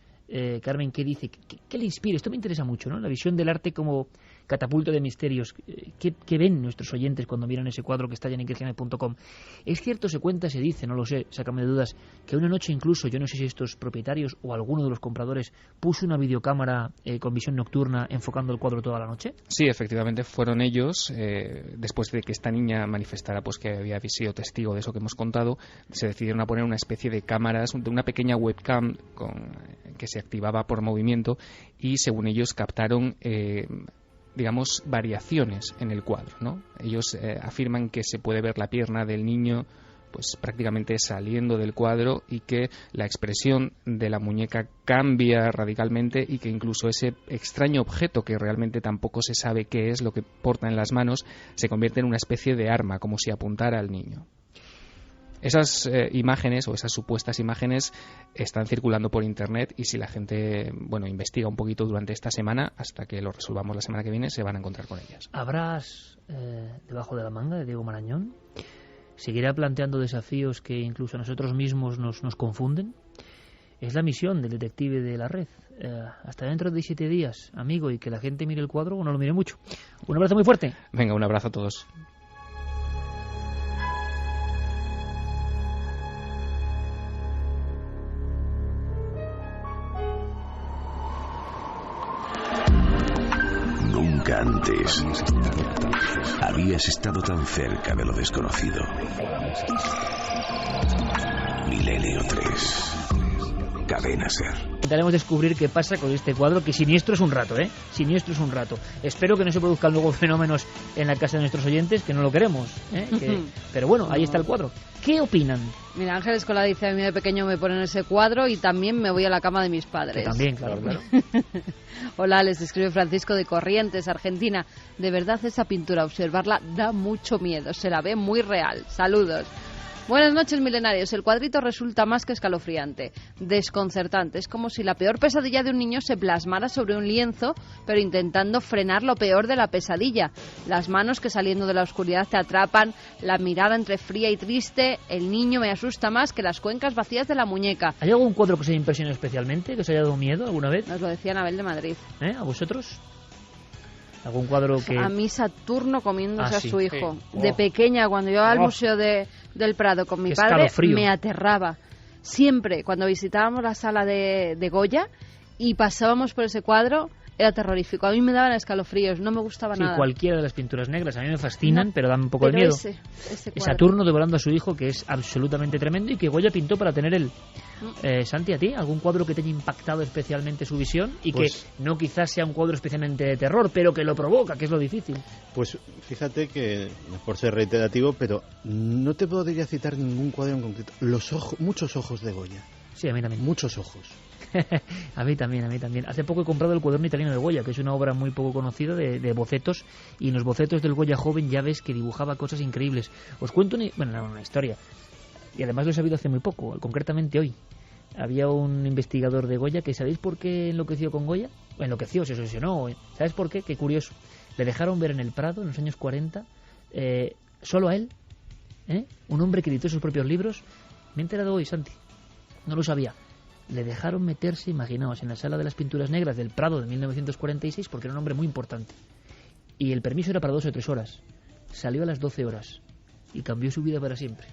Carmen, qué dice, qué le inspira. Esto me interesa mucho, ¿no? La visión del arte como catapulta de misterios. ¿Qué ven nuestros oyentes cuando miran ese cuadro que está en ikerjiménez.com? Es cierto, se cuenta, se dice, no lo sé, sácame de dudas, que una noche incluso, yo no sé si estos propietarios o alguno de los compradores puso una videocámara con visión nocturna enfocando el cuadro toda la noche. Sí, efectivamente fueron ellos, después de que esta niña manifestara pues que había sido testigo de eso que hemos contado, se decidieron a poner una especie de cámaras, de una pequeña webcam que se activaba por movimiento, y según ellos captaron digamos variaciones en el cuadro, ¿no? Ellos afirman que se puede ver la pierna del niño pues prácticamente saliendo del cuadro, y que la expresión de la muñeca cambia radicalmente, y que incluso ese extraño objeto, que realmente tampoco se sabe qué es lo que porta en las manos, se convierte en una especie de arma, como si apuntara al niño. Esas imágenes, o esas supuestas imágenes, están circulando por internet, y si la gente investiga un poquito durante esta semana, hasta que lo resolvamos la semana que viene, se van a encontrar con ellas. ¿Habrás debajo de la manga de Diego Marañón? ¿Seguirá planteando desafíos que incluso a nosotros mismos nos confunden? Es la misión del detective de la red. Hasta dentro de 7 días, amigo, y que la gente mire el cuadro o no lo mire mucho. Un abrazo muy fuerte. Venga, un abrazo a todos. Nunca antes habías estado tan cerca de lo desconocido. Milenio 3. Cadena SER. Intentaremos descubrir qué pasa con este cuadro, que siniestro es un rato, ¿eh? Siniestro es un rato. Espero que no se produzcan luego fenómenos en la casa de nuestros oyentes, que no lo queremos, ¿eh? Pero bueno, ahí está el cuadro. ¿Qué opinan? Mira, Ángel Escola dice: a mí de pequeño me ponen ese cuadro y también me voy a la cama de mis padres. Que también, claro. Hola, les escribe Francisco de Corrientes, Argentina. De verdad, esa pintura, observarla da mucho miedo, se la ve muy real. Saludos. Buenas noches, milenarios. El cuadrito resulta más que escalofriante, desconcertante. Es como si la peor pesadilla de un niño se plasmara sobre un lienzo, pero intentando frenar lo peor de la pesadilla. Las manos que saliendo de la oscuridad te atrapan, la mirada entre fría y triste. El niño me asusta más que las cuencas vacías de la muñeca. ¿Hay algún cuadro que os haya impresionado especialmente, que os haya dado miedo alguna vez? Nos lo decía Anabel de Madrid. ¿A vosotros? ¿Algún cuadro que...? A mí Saturno comiéndose a su hijo. Sí. De pequeña, cuando iba al Museo del Prado con mi padre, me aterraba. Siempre, cuando visitábamos la sala de Goya y pasábamos por ese cuadro, era terrorífico. A mí me daban escalofríos, no me gustaba nada. Sí, cualquiera de las pinturas negras. A mí me fascinan, pero dan un poco de miedo. Ese Saturno devorando a su hijo, que es absolutamente tremendo y que Goya pintó para tener él. Santi, ¿a ti algún cuadro que te haya impactado especialmente su visión y pues, que no quizás sea un cuadro especialmente de terror, pero que lo provoca, que es lo difícil? Pues fíjate que, por ser reiterativo, pero no te podría citar ningún cuadro en concreto. Muchos ojos de Goya. Sí, a mí también. Muchos ojos. A mí también. Hace poco he comprado el cuaderno italiano de Goya, que es una obra muy poco conocida de bocetos, y en los bocetos del Goya joven ya ves que dibujaba cosas increíbles. Os cuento una historia, y además lo he sabido hace muy poco, concretamente hoy. Había un investigador de Goya que, ¿sabéis por qué enloqueció con Goya? Enloqueció, se obsesionó. ¿Sabes por qué? Qué curioso. Le dejaron ver en el Prado, en los años 40, solo a él, un hombre que editó sus propios libros. Me he enterado hoy, Santi, no lo sabía. Le dejaron meterse, imaginaos, en la sala de las pinturas negras del Prado de 1946, porque era un hombre muy importante. Y el permiso era para 2 o 3 horas. Salió a las 12 horas y cambió su vida para siempre.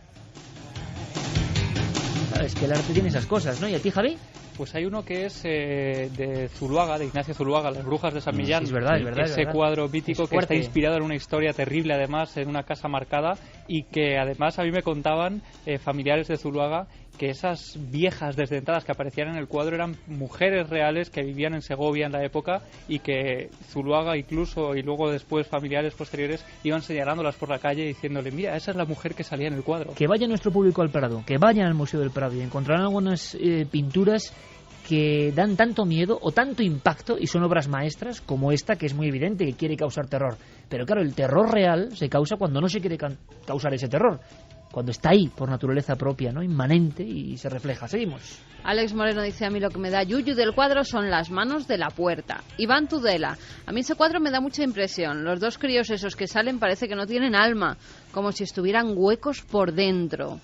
Sabes que el arte tiene esas cosas, ¿no? ¿Y a ti, Javi? Pues hay uno que es de Zuluaga, de Ignacio Zuluaga, Las Brujas de San Millán. Sí, es verdad. Ese cuadro mítico que está inspirado en una historia terrible, además, en una casa marcada, y que además a mí me contaban familiares de Zuluaga que esas viejas desdentadas que aparecían en el cuadro eran mujeres reales que vivían en Segovia en la época, y que Zuluaga incluso, y luego después familiares posteriores, iban señalándolas por la calle diciéndole: mira, esa es la mujer que salía en el cuadro. Que vaya nuestro público al Prado, que vayan al Museo del Prado y encontrarán algunas pinturas que dan tanto miedo o tanto impacto, y son obras maestras como esta, que es muy evidente que quiere causar terror. Pero claro, el terror real se causa cuando no se quiere causar ese terror, cuando está ahí por naturaleza propia, ¿no? Inmanente, y se refleja. Seguimos. Alex Moreno dice: a mí lo que me da yuyu del cuadro son las manos de la puerta. Iván Tudela: a mí ese cuadro me da mucha impresión. Los 2 críos esos que salen parece que no tienen alma, como si estuvieran huecos por dentro.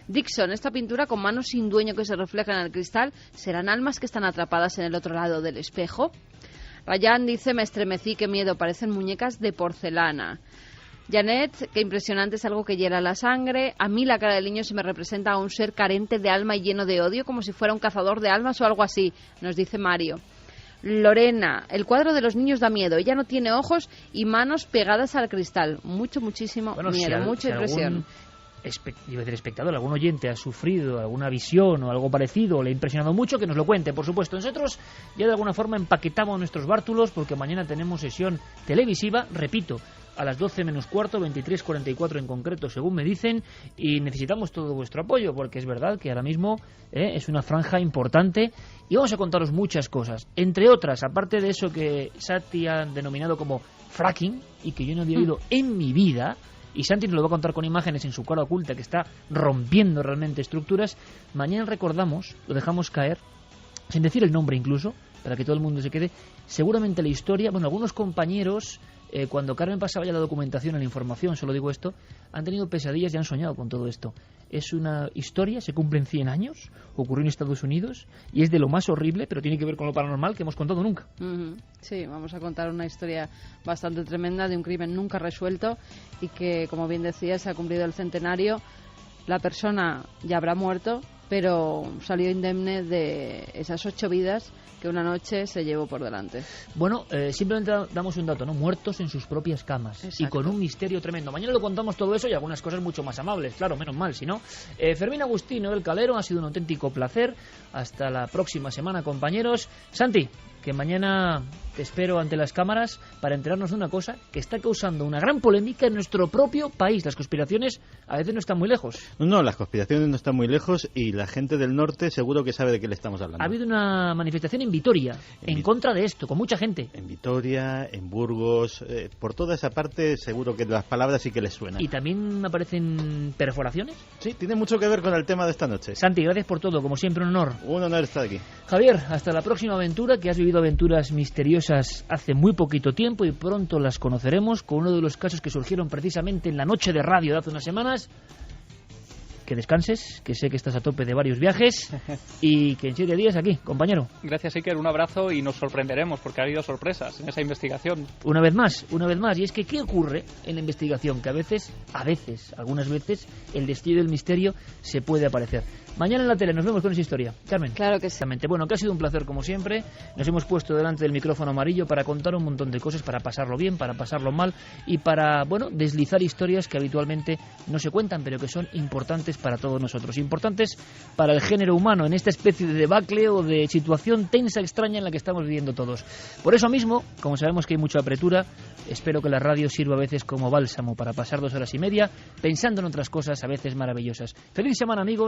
Dixon: esta pintura con manos sin dueño que se reflejan en el cristal, ¿serán almas que están atrapadas en el otro lado del espejo? Rayán dice, me estremecí, qué miedo, parecen muñecas de porcelana. Janet, qué impresionante, es algo que hiela la sangre. A mí la cara del niño se me representa a un ser carente de alma y lleno de odio, como si fuera un cazador de almas o algo así, nos dice Mario. Lorena, el cuadro de los niños da miedo. Ella no tiene ojos y manos pegadas al cristal. Muchísimo miedo, mucha impresión. Iba a decir espectador, algún oyente ha sufrido alguna visión o algo parecido, o le ha impresionado mucho, que nos lo cuente, por supuesto. Nosotros ya de alguna forma empaquetamos nuestros bártulos porque mañana tenemos sesión televisiva, repito, a las 12 menos cuarto, 23:44 en concreto, según me dicen, y necesitamos todo vuestro apoyo, porque es verdad que ahora mismo es una franja importante y vamos a contaros muchas cosas, entre otras, aparte de eso que Santi ha denominado como fracking y que yo no había oído en mi vida. Y Santi nos lo va a contar con imágenes en su cara oculta, que está rompiendo realmente estructuras. Mañana recordamos, lo dejamos caer, sin decir el nombre incluso, para que todo el mundo se quede, seguramente la historia, bueno, algunos compañeros, cuando Carmen pasaba ya la documentación, la información, solo digo esto, han tenido pesadillas y han soñado con todo esto. Es una historia, se cumplen 100 años, ocurrió en Estados Unidos, y es de lo más horrible, pero tiene que ver con lo paranormal que hemos contado nunca. Sí, vamos a contar una historia bastante tremenda de un crimen nunca resuelto y que, como bien decía, se ha cumplido el centenario. La persona ya habrá muerto, pero salió indemne de esas 8 vidas que una noche se llevó por delante. Bueno, simplemente damos un dato, ¿no? Muertos en sus propias camas. Exacto. Y con un misterio tremendo. Mañana lo contamos todo eso y algunas cosas mucho más amables, claro, menos mal, si no. Fermín Agustino del Calero, ha sido un auténtico placer. Hasta la próxima semana, compañeros. Santi, que mañana te espero ante las cámaras para enterarnos de una cosa que está causando una gran polémica en nuestro propio país. Las conspiraciones a veces no están muy lejos. No, las conspiraciones no están muy lejos y la gente del norte seguro que sabe de qué le estamos hablando. Ha habido una manifestación en Vitoria en contra de esto, con mucha gente. En Vitoria, en Burgos, por toda esa parte seguro que las palabras sí que les suenan. ¿Y también aparecen perforaciones? Sí, tiene mucho que ver con el tema de esta noche. Santi, gracias por todo, como siempre un honor. Un honor estar aquí. Javier, hasta la próxima aventura, que has vivido aventuras misteriosas hace muy poquito tiempo y pronto las conoceremos con uno de los casos que surgieron precisamente en la noche de radio de hace unas semanas. Que descanses, que sé que estás a tope de varios viajes y que en 7 días aquí, compañero. Gracias, Iker, un abrazo y nos sorprenderemos porque ha habido sorpresas en esa investigación. Una vez más, y es que ¿qué ocurre en la investigación? Que algunas veces, el destello del misterio se puede aparecer. Mañana en la tele nos vemos con esa historia. Carmen. Claro que sí. Bueno, que ha sido un placer como siempre. Nos hemos puesto delante del micrófono amarillo para contar un montón de cosas, para pasarlo bien, para pasarlo mal y para, deslizar historias que habitualmente no se cuentan, pero que son importantes para todos nosotros, importantes para el género humano en esta especie de debacle o de situación tensa, extraña en la que estamos viviendo todos. Por eso mismo, como sabemos que hay mucha apretura, espero que la radio sirva a veces como bálsamo para pasar 2 horas y media pensando en otras cosas a veces maravillosas. Feliz semana, amigos.